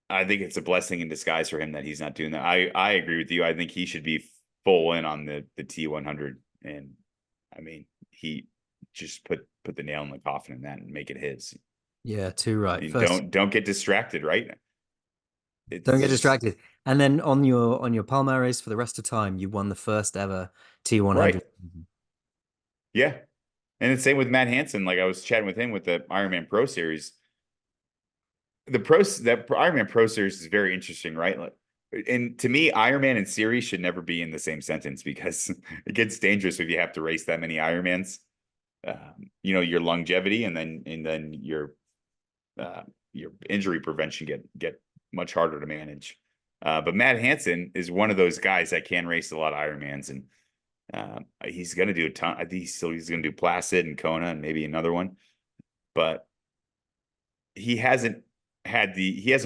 I think it's a blessing in disguise for him that he's not doing that. I agree with you. I think he should be full in on the T100, and I mean, he just put the nail in the coffin in that and make it his. Yeah, too right. And First, don't get distracted, right? don't It's get just distracted. And then on your Palmar race for the rest of time, you won the first ever T100. right. Yeah. And the same with Matt Hansen. Like I was chatting with him with the Ironman Pro Series. That Ironman Pro Series is very interesting, right? Like, and to me, Ironman and series should never be in the same sentence because it gets dangerous if you have to race that many Ironmans. Your longevity and then your injury prevention get much harder to manage. But Matt Hansen is one of those guys that can race a lot of Ironmans, and he's going to do a ton. I think he's going to do Placid and Kona and maybe another one, but he hasn't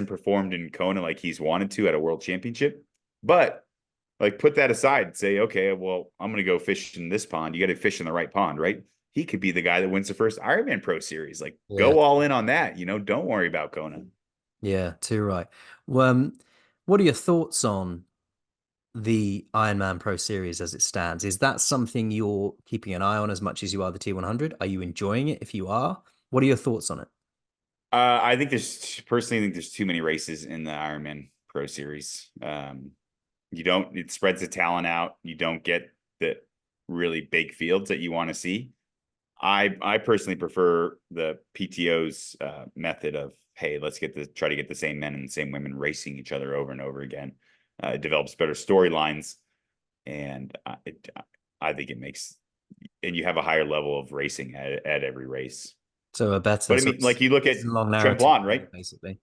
performed in Kona like he's wanted to at a world championship. But like put that aside, say, okay, well, I'm going to go fish in this pond. You got to fish in the right pond, right? He could be the guy that wins the first Ironman Pro Series. Like, go all in on that. Don't worry about Kona. Yeah, too right. Well, what are your thoughts on the Ironman Pro Series as it stands? Is that something you're keeping an eye on as much as you are the T100? Are you enjoying it? If you are, what are your thoughts on it? I personally think there's too many races in the Ironman Pro Series. It spreads the talent out. You don't get the really big fields that you want to see. I personally prefer the PTO's method of, hey, let's try to get the same men and the same women racing each other over and over again. It develops better storylines, and I think it makes, and you have a higher level of racing at every race. So a better, But I mean, like you look at long narrative, Tremblant, right? basically.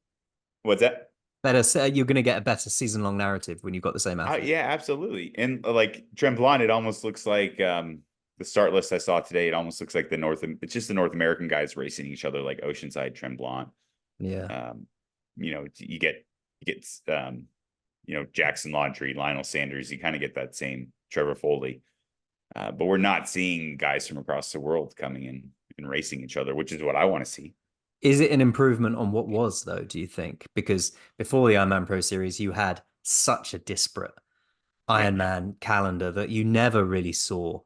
What's that? Better, you're going to get a better season-long narrative when you've got the same athlete. Yeah, absolutely. And like Tremblant, it almost looks like the start list I saw today. It almost looks like it's just the North American guys racing each other, like Oceanside, Tremblant. Yeah. You get Jackson Laundrie, Lionel Sanders. You kind of get that same Trevor Foley. But we're not seeing guys from across the world coming in and racing each other, which is what I want to see. Is it an improvement on what was, though, do you think? Because before the Ironman Pro Series, you had such a disparate Ironman calendar that you never really saw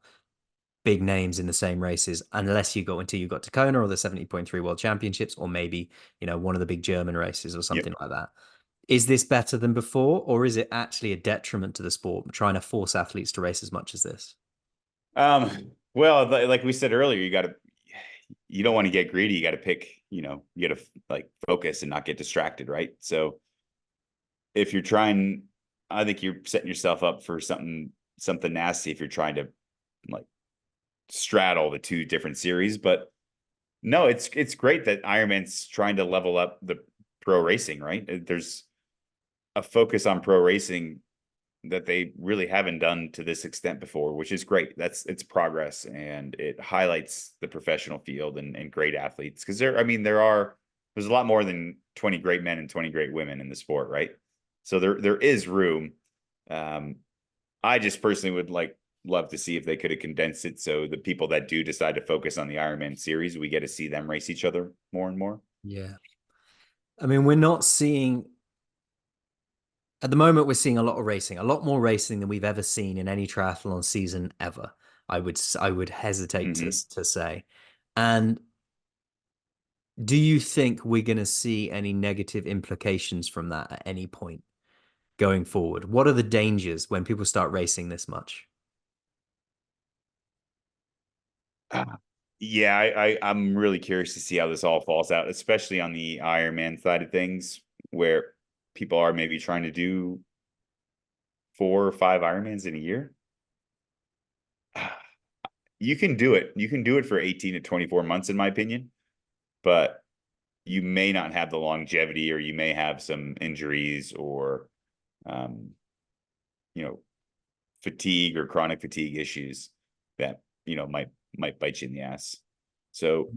big names in the same races until you got to Kona or the 70.3 World Championships, or maybe, one of the big German races or something like that. Is this better than before, or is it actually a detriment to the sport, trying to force athletes to race as much as this? Well, like we said earlier, you don't want to get greedy. You got to pick, you got to like focus and not get distracted, right? So if you're trying, I think you're setting yourself up for something nasty if you're trying to like straddle the two different series. But no, it's great that Ironman's trying to level up the pro racing, right? There's a focus on pro racing that they really haven't done to this extent before, which is great. It's progress, and it highlights the professional field and great athletes. Because there's a lot more than 20 great men and 20 great women in the sport, right? So there is room. I just personally would love to see if they could have condensed it so the people that do decide to focus on the Ironman series, we get to see them race each other more and more. Yeah. I mean, we're not seeing, at the moment, we're seeing a lot more racing than we've ever seen in any triathlon season ever. I would hesitate to say. And do you think we're going to see any negative implications from that at any point going forward? What are the dangers when people start racing this much? Yeah, I'm really curious to see how this all falls out, especially on the Ironman side of things, where people are maybe trying to do 4 or 5 Ironmans in a year. You can do it. You can do it for 18 to 24 months, in my opinion, but you may not have the longevity, or you may have some injuries or, fatigue or chronic fatigue issues that, might bite you in the ass. So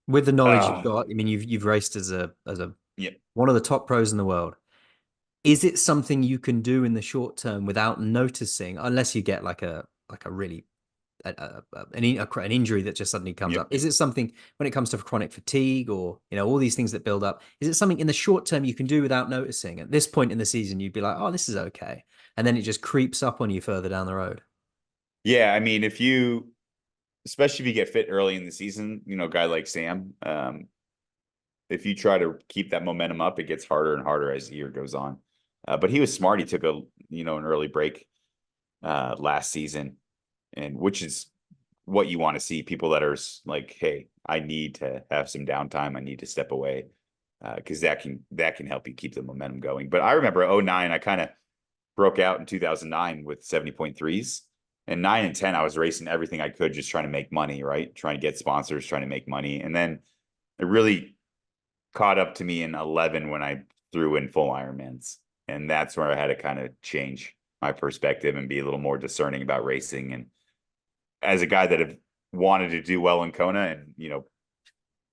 with the knowledge you've got, I mean, you've raced as a Yep. one of the top pros in the world. Is it something you can do in the short term without noticing, unless you get like a really an injury that just suddenly comes Yep. up? Is it something when it comes to chronic fatigue or, all these things that build up? Is it something in the short term you can do without noticing? At this point in the season, you'd be like, oh, this is okay. And then it just creeps up on you further down the road. Yeah. I mean, especially if you get fit early in the season, a guy like Sam, if you try to keep that momentum up, it gets harder and harder as the year goes on. But he was smart. He took an early break last season, and which is what you want to see. People that are like, hey, I need to have some downtime. I need to step away, because that can help you keep the momentum going. But I remember 2009, I kind of broke out in 2009 with 70.3s. And 9 and 10, I was racing everything I could, just trying to make money, right? Trying to get sponsors, trying to make money. And then it really caught up to me in 11 when I threw in full Ironmans. And that's where I had to kind of change my perspective and be a little more discerning about racing. And as a guy that have wanted to do well in Kona, and,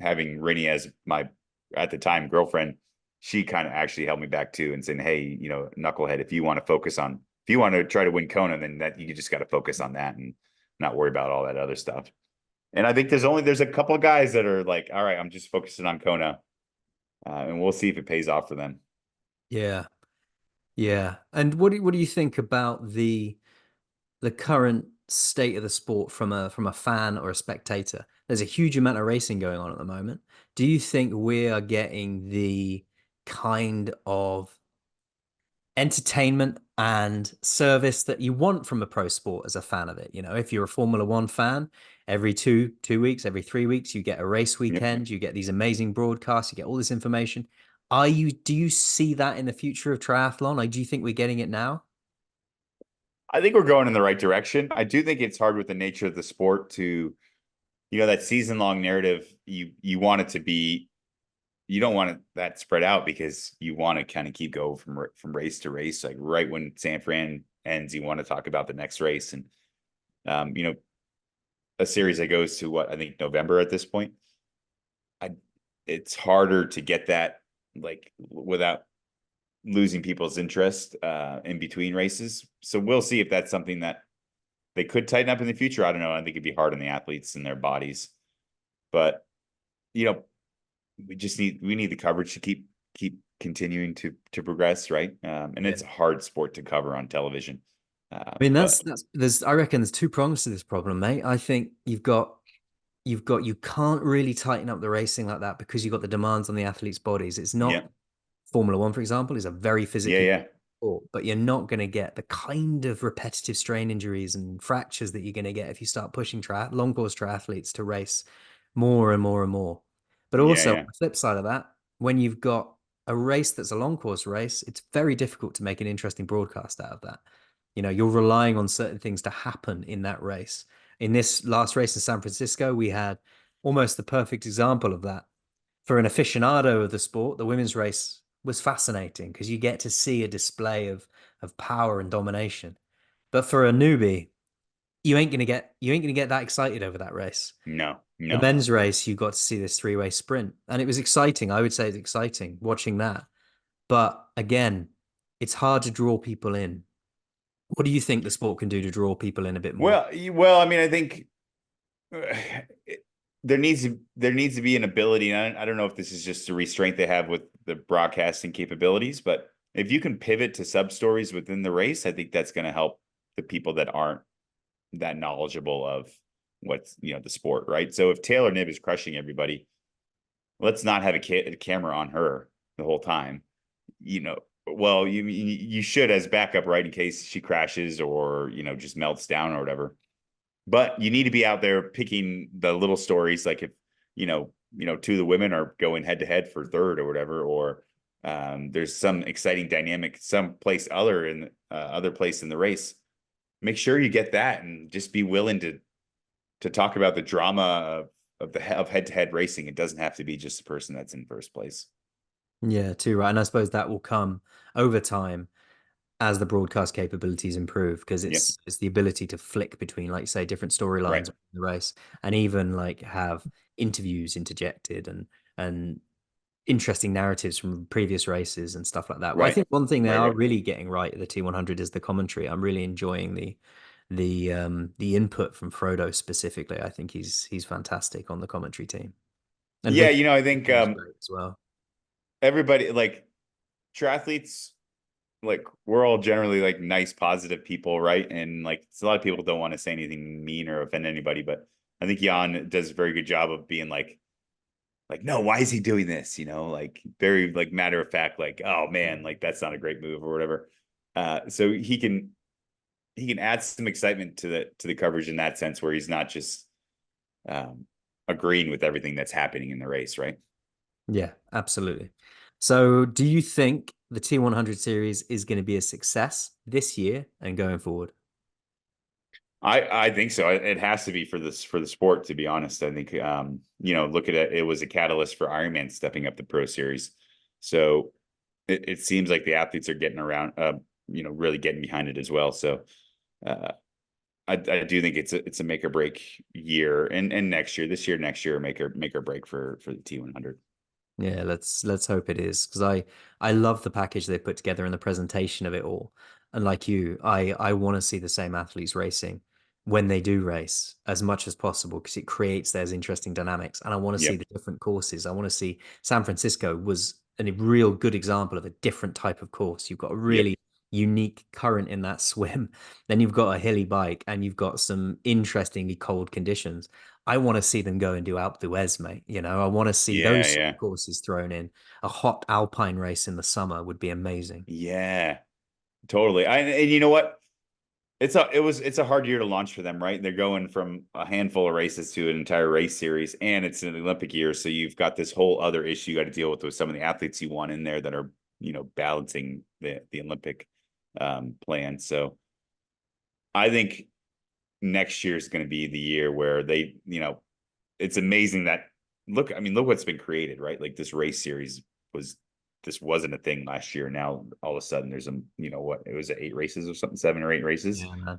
having Rinny as my, at the time, girlfriend, she kind of actually held me back too, and saying, hey, knucklehead, if you want to try to win Kona, then that you just got to focus on that and not worry about all that other stuff. And I think there's a couple of guys that are like, all right, I'm just focusing on Kona, and we'll see if it pays off for them. Yeah. Yeah. And what do you think about the current state of the sport from a fan or a spectator? There's a huge amount of racing going on at the moment. Do you think we are getting the kind of entertainment and service that you want from a pro sport as a fan of it? If you're a Formula One fan, every two weeks, every 3 weeks, you get a race weekend, you get these amazing broadcasts, you get all this information. Do you see that in the future of triathlon? Like, do you think we're getting it now? I think we're going in the right direction. I do think it's hard with the nature of the sport to, that season-long narrative. You want it to be, you don't want that spread out, because you want to kind of keep going from race to race. Like right when San Fran ends, you want to talk about the next race, and a series that goes to what I think November at this point. It's harder to get that, like, without losing people's interest in between races. So we'll see if that's something that they could tighten up in the future. I don't know. I think it'd be hard on the athletes and their bodies, but we need the coverage to keep continuing to progress, right? And it's a hard sport to cover on television. I mean, I reckon there's two prongs to this problem, mate. I think you can't really tighten up the racing like that, because you've got the demands on the athletes' bodies. It's not Formula One, for example, is a very physically sport, but you're not going to get the kind of repetitive strain injuries and fractures that you're going to get if you start pushing long course triathletes to race more and more and more. But also, on the flip side of that, when you've got a race that's a long course race, it's very difficult to make an interesting broadcast out of that. You're relying on certain things to happen in that race. In this last race in San Francisco, we had almost the perfect example of that. For an aficionado of the sport, the women's race was fascinating, because you get to see a display of power and domination. But for a newbie, you ain't gonna get that excited over that race. No. The men's race, you got to see this 3-way sprint, and it was exciting. I would say it's exciting watching that. But again, it's hard to draw people in. What do you think the sport can do to draw people in a bit more? Well, I mean, I think there needs to be an ability. And I don't know if this is just a restraint they have with the broadcasting capabilities, but if you can pivot to sub stories within the race, I think that's going to help the people that aren't that knowledgeable of what's, the sport, right? So if Taylor Knibb is crushing everybody, let's not have a camera on her the whole time. Well, you should as backup, right, in case she crashes or just melts down or whatever. But you need to be out there picking the little stories, like if two of the women are going head to head for third or whatever, or there's some exciting dynamic someplace other place in the race. Make sure you get that, and just be willing to talk about the drama of head to head racing. It doesn't have to be just the person that's in first place. Yeah, too right. And I suppose that will come over time as the broadcast capabilities improve, because it's the ability to flick between, like you say, different storylines in the race, and even like have interviews interjected and interesting narratives from previous races and stuff like that. Well, I Right. think one thing they Right. are Right. really getting right at the T100 is the commentary. I'm really enjoying the input from Frodo specifically. I think he's fantastic on the commentary team. And Yeah. Rico You know, I think is great as well. everybody, like triathletes, like we're all generally like nice, positive people, right? And like a lot of people don't want to say anything mean or offend anybody, but I think Jan does a very good job of being like, no, why is he doing this? You know, like very like matter of fact, like, oh man, like that's not a great move or whatever. So he can add some excitement to the coverage in that sense, where he's not just um, agreeing with everything that's happening in the race, right? Yeah, absolutely. So, do you think the T100 series is going to be a success this year and going forward? I think so. It has to be for the sport, to be honest. I think look at it. It was a catalyst for Ironman stepping up the Pro Series. So it seems like the athletes are getting around, really getting behind it as well. So uh, I do think it's a make or break year, and next year make or break for the T100. Yeah, let's hope it is because I love the package they put together and the presentation of it all. And like you, I want to see the same athletes racing when they do race as much as possible because it creates those interesting dynamics. And I want to see Yep. the different courses. I want to see San Francisco was a real good example of a different type of course. You've got a Yep. really unique current in that swim. Then you've got a hilly bike and you've got some interestingly cold conditions. I want to see them go and do Alpe d'Huez, mate. I want to see Yeah. those sort Yeah. of courses thrown in. A hot alpine race in the summer would be amazing. Yeah. Totally. And you know what? It's a hard year to launch for them, right? They're going from a handful of races to an entire race series, and it's an Olympic year, so you've got this whole other issue you got to deal with some of the athletes you want in there that are, balancing the Olympic plan. So I think next year is going to be the year where it's amazing that look what's been created, right? Like this race series this wasn't a thing last year. Now all of a sudden there's what it was 8 races or something, 7 or 8 races. Yeah,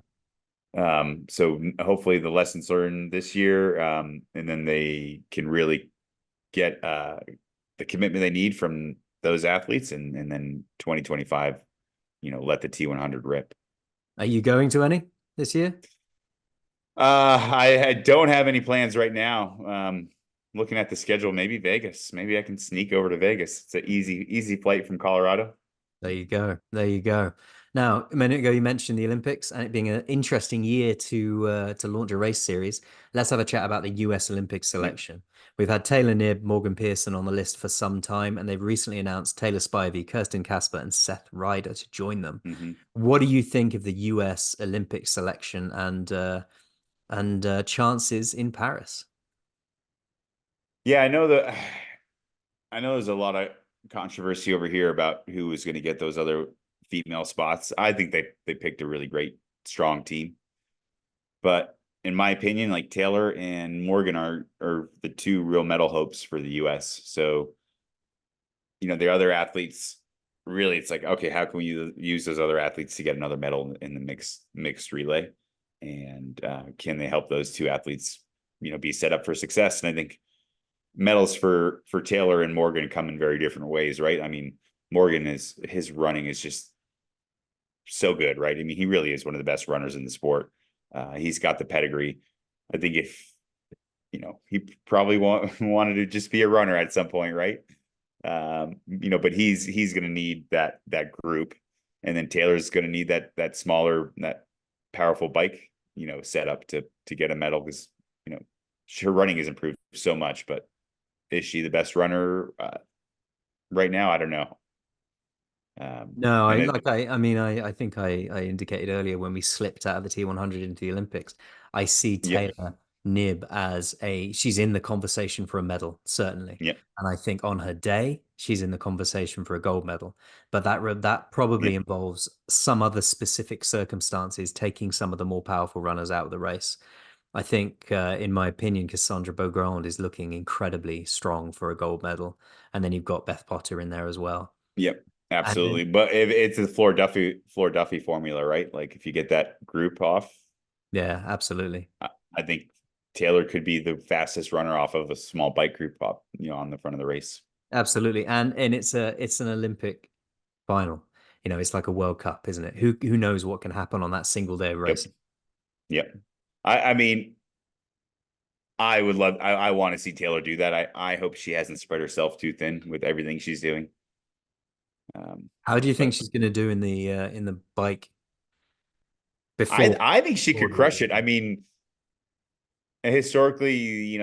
man. So hopefully the lessons learned this year, and then they can really get the commitment they need from those athletes, and then 2025, let the T100 rip. Are you going to any this year? I don't have any plans right now. Looking at the schedule, maybe Vegas. Maybe I can sneak over to Vegas. It's an easy flight from Colorado. There you go. There you go. Now, a minute ago, you mentioned the Olympics and it being an interesting year to launch a race series. Let's have a chat about the US Olympic Yep. selection. We've had Taylor Knibb, Morgan Pearson on the list for some time, and they've recently announced Taylor Spivey, Kirsten Casper, and Seth Ryder to join them. Mm-hmm. What do you think of the US Olympic selection and chances in Paris? Yeah, I know there's a lot of controversy over here about who is going to get those other female spots. I think they picked a really great, strong team. But in my opinion, like Taylor and Morgan are the two real medal hopes for the US. So, the other athletes, really, it's like, okay, how can we use those other athletes to get another medal in the mixed relay? And can they help those two athletes, be set up for success? And I think medals for Taylor and Morgan come in very different ways, right? I mean, his running is just so good, right? I mean, he really is one of the best runners in the sport. He's got the pedigree. I think if he probably wanted to just be a runner at some point, right? But he's going to need that group, and then Taylor's going to need that smaller, that powerful bike, set up to get a medal, because her running has improved so much, but is she the best runner right now? I don't know. No, And I think I indicated earlier when we slipped out of the T100 into the Olympics, I see yep, Taylor Knibb as she's in the conversation for a medal, certainly. yep, And I think on her day, she's in the conversation for a gold medal. But that probably yep, involves some other specific circumstances, taking some of the more powerful runners out of the race. I think, in my opinion, Cassandra Beaugrand is looking incredibly strong for a gold medal. And then you've got Beth Potter in there as well. yep, And then absolutely. But if it's the Floor Duffy formula, right? Like if you get that group off, Yeah, absolutely. I think Taylor could be the fastest runner off of a small bike group on the front of the race. Absolutely. And it's an Olympic final. You know, it's like a World Cup, isn't it? Who knows what can happen on that single day of Yep. racing? Yep. I mean, I want to see Taylor do that. I hope she hasn't spread herself too thin with everything she's doing. How do you think But she's going to do in the bike I before I think she could before crush it. I mean, historically,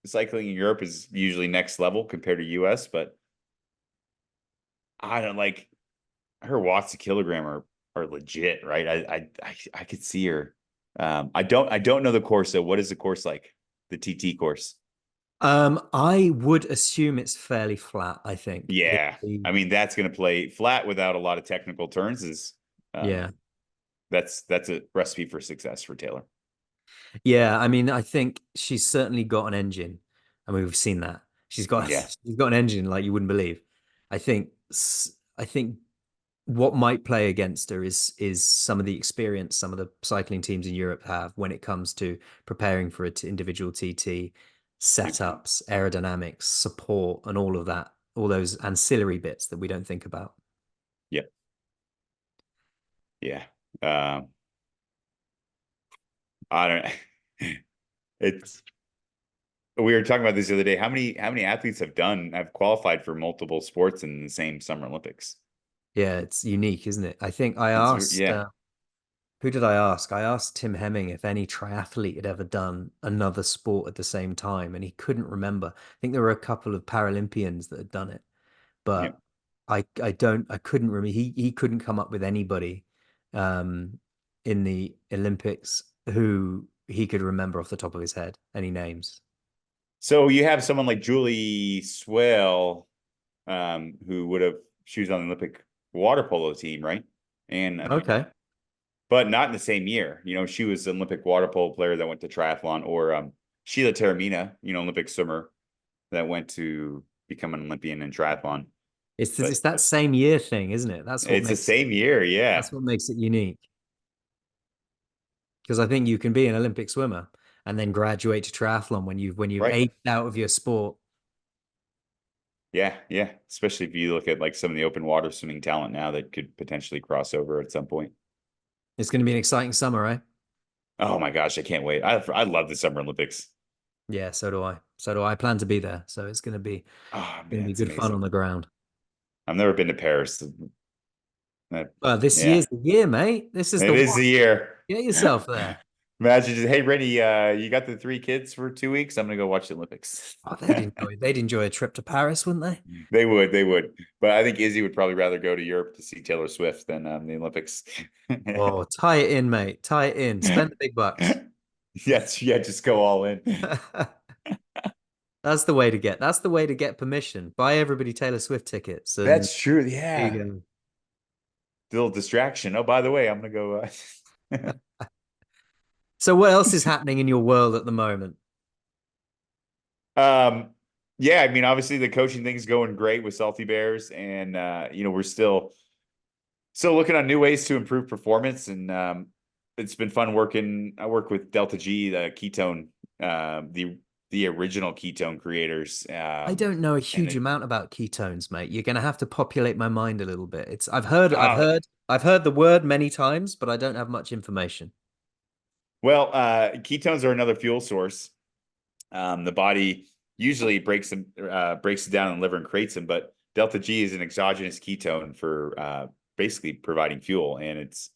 cycling in Europe is usually next level compared to US, but I don't like her watts a kilogram are legit, right? I could see her. I don't know the course though. What is the course like? The TT course? I would assume it's fairly flat, I think. Yeah. I mean, that's going to play flat without a lot of technical turns is Yeah. that's a recipe for success for Taylor. Yeah, I mean, I think she's certainly got an engine. I mean, we've seen that. She's got Yeah. she's got an engine like you wouldn't believe. I think what might play against her is some of the experience some of the cycling teams in Europe have when it comes to preparing for an individual TT, Yep. setups, aerodynamics, support, and all of that, all those ancillary bits that we don't think about. Yep. Yeah. I don't it's we were talking about this the other day. How many athletes have qualified for multiple sports in the same Summer Olympics? Yeah, it's unique, isn't it? I think I It's asked yeah. who did I ask? I asked Tim Hemming if any triathlete had ever done another sport at the same time, and he couldn't remember. I think there were a couple of Paralympians that had done it, Yep. but I couldn't remember. He couldn't come up with anybody um in the Olympics who he could remember off the top of his head, any names. So you have someone like Julie Swale, who would have she was on the Olympic water polo team, right? And Okay. but not in the same year. She was an Olympic water polo player that went to triathlon, or Sheila Taramina, Olympic swimmer that went to become an Olympian in triathlon. It's But that same year thing, isn't it? it's the same year, yeah. That's what makes it unique. Because I think you can be an Olympic swimmer and then graduate to triathlon when you've Right. aged out of your sport. Yeah, yeah. Especially if you look at like some of the open water swimming talent now that could potentially cross over at some point. It's going to be an exciting summer, right? Oh my gosh, I can't wait. I love the Summer Olympics. Yeah, so do I. So do I. I plan to be there. So it's Oh going to man, be it's good fun on amazing. the ground. I've never been to Paris. Well, this Yeah, year's the year, mate. This is the it is one. the year. Get yourself there. Imagine just, hey, Rennie, you got the 3 kids for 2 weeks? I'm gonna go watch the Olympics. Oh, they'd enjoy a trip to Paris, wouldn't they? They would. But I think Izzy would probably rather go to Europe to see Taylor Swift than the Olympics. Oh, tie it in, mate. Tie it in. Spend the big bucks. Yes, yeah, just go all in. That's the way to get permission. Buy everybody Taylor Swift tickets and That's true. there Yeah. you go. Little distraction. Oh, by the way, I'm gonna go. So what else is happening in your world at the moment? Um, yeah, I mean, obviously the coaching thing's going great with Salty Bears, and we're still looking on new ways to improve performance, and it's been fun working. I work with Delta G, the ketone, the original ketone creators. I don't know a huge amount about ketones, mate. You're gonna have to populate my mind a little bit. I've heard the word many times, but I don't have much information. Well, ketones are another fuel source. The body usually breaks it down in the liver and creates them, but Delta G is an exogenous ketone for basically providing fuel, and it's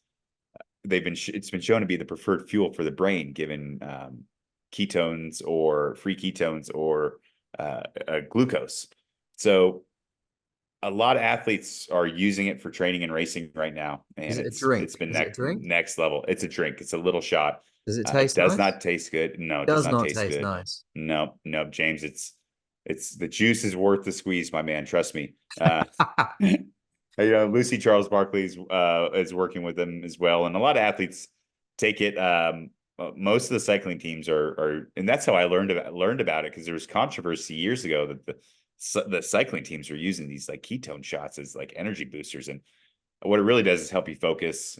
been shown to be the preferred fuel for the brain, given ketones or free ketones or glucose. So a lot of athletes are using it for training and racing right now, Is and it a it's drink? been Is it a drink? next level. It's a drink. It's a little shot. Does it It taste does nice? not taste good. No, it does Does not not taste taste good. nice. No, no, James. It's the juice is worth the squeeze, my man. Trust me. Lucy Charles-Barclay is working with them as well, and a lot of athletes take it. Most of the cycling teams are, and that's how I learned about it, because there was controversy years ago that the cycling teams were using these like ketone shots as like energy boosters, and what it really does is help you focus,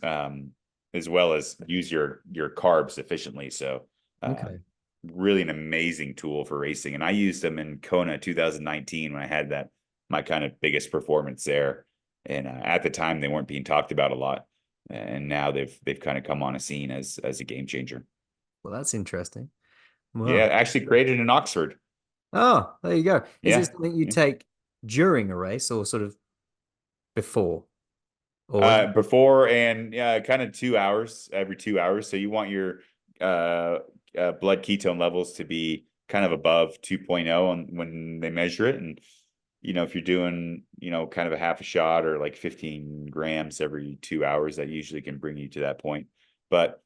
as well as use your carbs efficiently. So, Okay. really an amazing tool for racing. And I used them in Kona 2019 when I had my kind of biggest performance there. And at the time, they weren't being talked about a lot. And now they've kind of come on a scene as a game changer. Well, that's interesting. Yeah, Wow. actually created in Oxford. Oh, there you go. Is Yeah. it something you Yeah. take during a race or sort of before? Or Before and kind of 2 hours, every 2 hours. So you want your uh, blood ketone levels to be kind of above 2.0 when they measure it. And, if you're doing, kind of a half a shot or like 15 grams every 2 hours, that usually can bring you to that point. But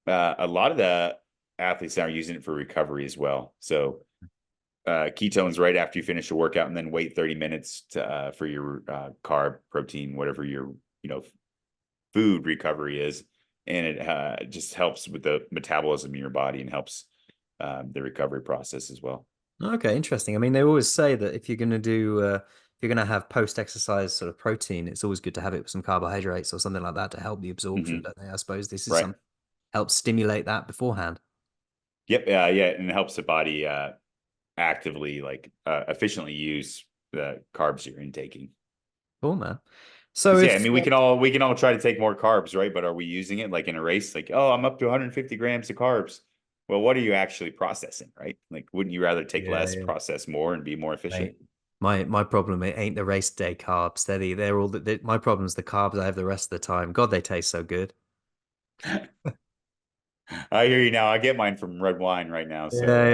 a lot of the athletes now are using it for recovery as well. So ketones right after you finish a workout, and then wait 30 minutes for your carb, protein, whatever your food recovery is, and it just helps with the metabolism in your body and helps the recovery process as well. okay, interesting. I mean, they always say that if you're going to do, if you're going to have post-exercise sort of protein, it's always good to have it with some carbohydrates or something like that to help the absorption, don't they? I suppose this is Right. some helps stimulate that beforehand. Yep. Yeah. And it helps the body actively, efficiently use the carbs you're intaking. Cool, man. So Because if I mean, we can all try to take more carbs, right? But are we using it like in a race? Like, oh, I'm up to 150 grams of carbs. Well, what are you actually processing, right? Like, wouldn't you rather take yeah, less, yeah. process more, and be more efficient? Mate, my problem it ain't the race day carbs. They're all my problem's the carbs I have the rest of the time. God, they taste so good. I hear you now. I get mine from red wine right now, so Yeah,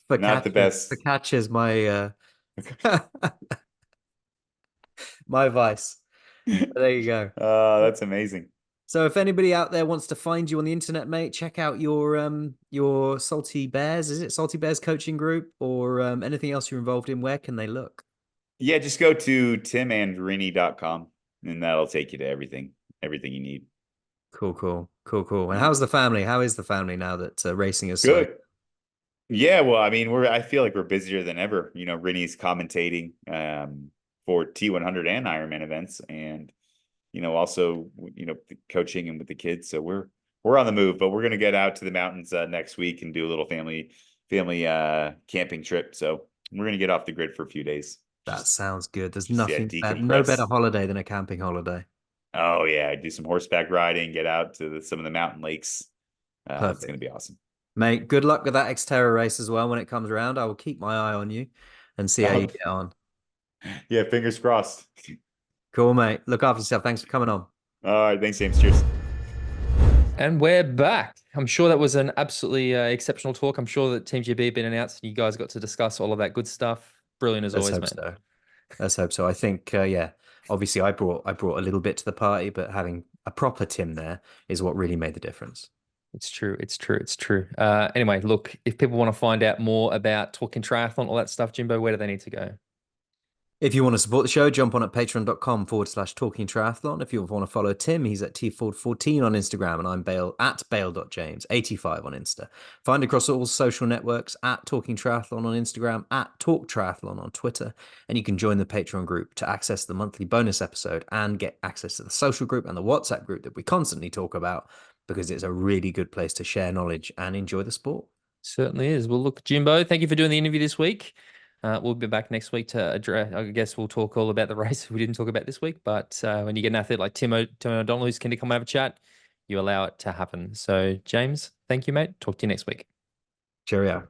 yeah. not the For best. catches my my vice. There you go. That's amazing. So if anybody out there wants to find you on the internet, mate, check out your Salty Bears. Is it Salty Bears coaching group or anything else you're involved in? Where can they look? Yeah, just go to timandrini.com and that'll take you to everything you need. Cool. And Yeah. how's the family? How is the family now that racing is so? Good. Yeah, well, I mean, I feel like we're busier than ever. Rinny's commentating for T100 and Ironman events, and also coaching and with the kids. So we're on the move, but we're gonna get out to the mountains next week and do a little family camping trip. So we're gonna get off the grid for a few days. That sounds good. There's Just nothing better, no better decompress. holiday than a camping holiday. Oh yeah, do some horseback riding, get out to some of the mountain lakes. It's gonna Perfect. be awesome. Mate, good luck with that Xterra race as well when it comes around. I will keep my eye on you and see how you Oh, get on. yeah, fingers crossed. Cool, mate. Look after yourself. Thanks for coming on. All right, thanks, James. Cheers. And we're back. I'm sure that was an absolutely exceptional talk. I'm sure that Team GB had been announced and you guys got to discuss all of that good stuff. Brilliant as Let's always, hope mate. so. Let's hope so. I think, yeah, obviously I brought a little bit to the party, but having a proper Tim there is what really made the difference. It's true. It's true. It's true. Anyway, look, if people want to find out more about talking triathlon, all that stuff, Jimbo, where do they need to go? If you want to support the show, jump on at patreon.com/talking triathlon. If you want to follow Tim, he's at tford14 on Instagram, and I'm Bale at bale.james85 on Insta. Find across all social networks at Talking Triathlon on Instagram, at Talk Triathlon on Twitter, and you can join the Patreon group to access the monthly bonus episode and get access to the social group and the WhatsApp group that we constantly talk about because it's a really good place to share knowledge and enjoy the sport. Certainly is. Well, look, Jimbo, thank you for doing the interview this week. We'll be back next week to address. I guess we'll talk all about the race we didn't talk about this week. But when you get an athlete like Tim O'Donnell who's keen to come and have a chat, you allow it to happen. So, James, thank you, mate. Talk to you next week. Cheerio.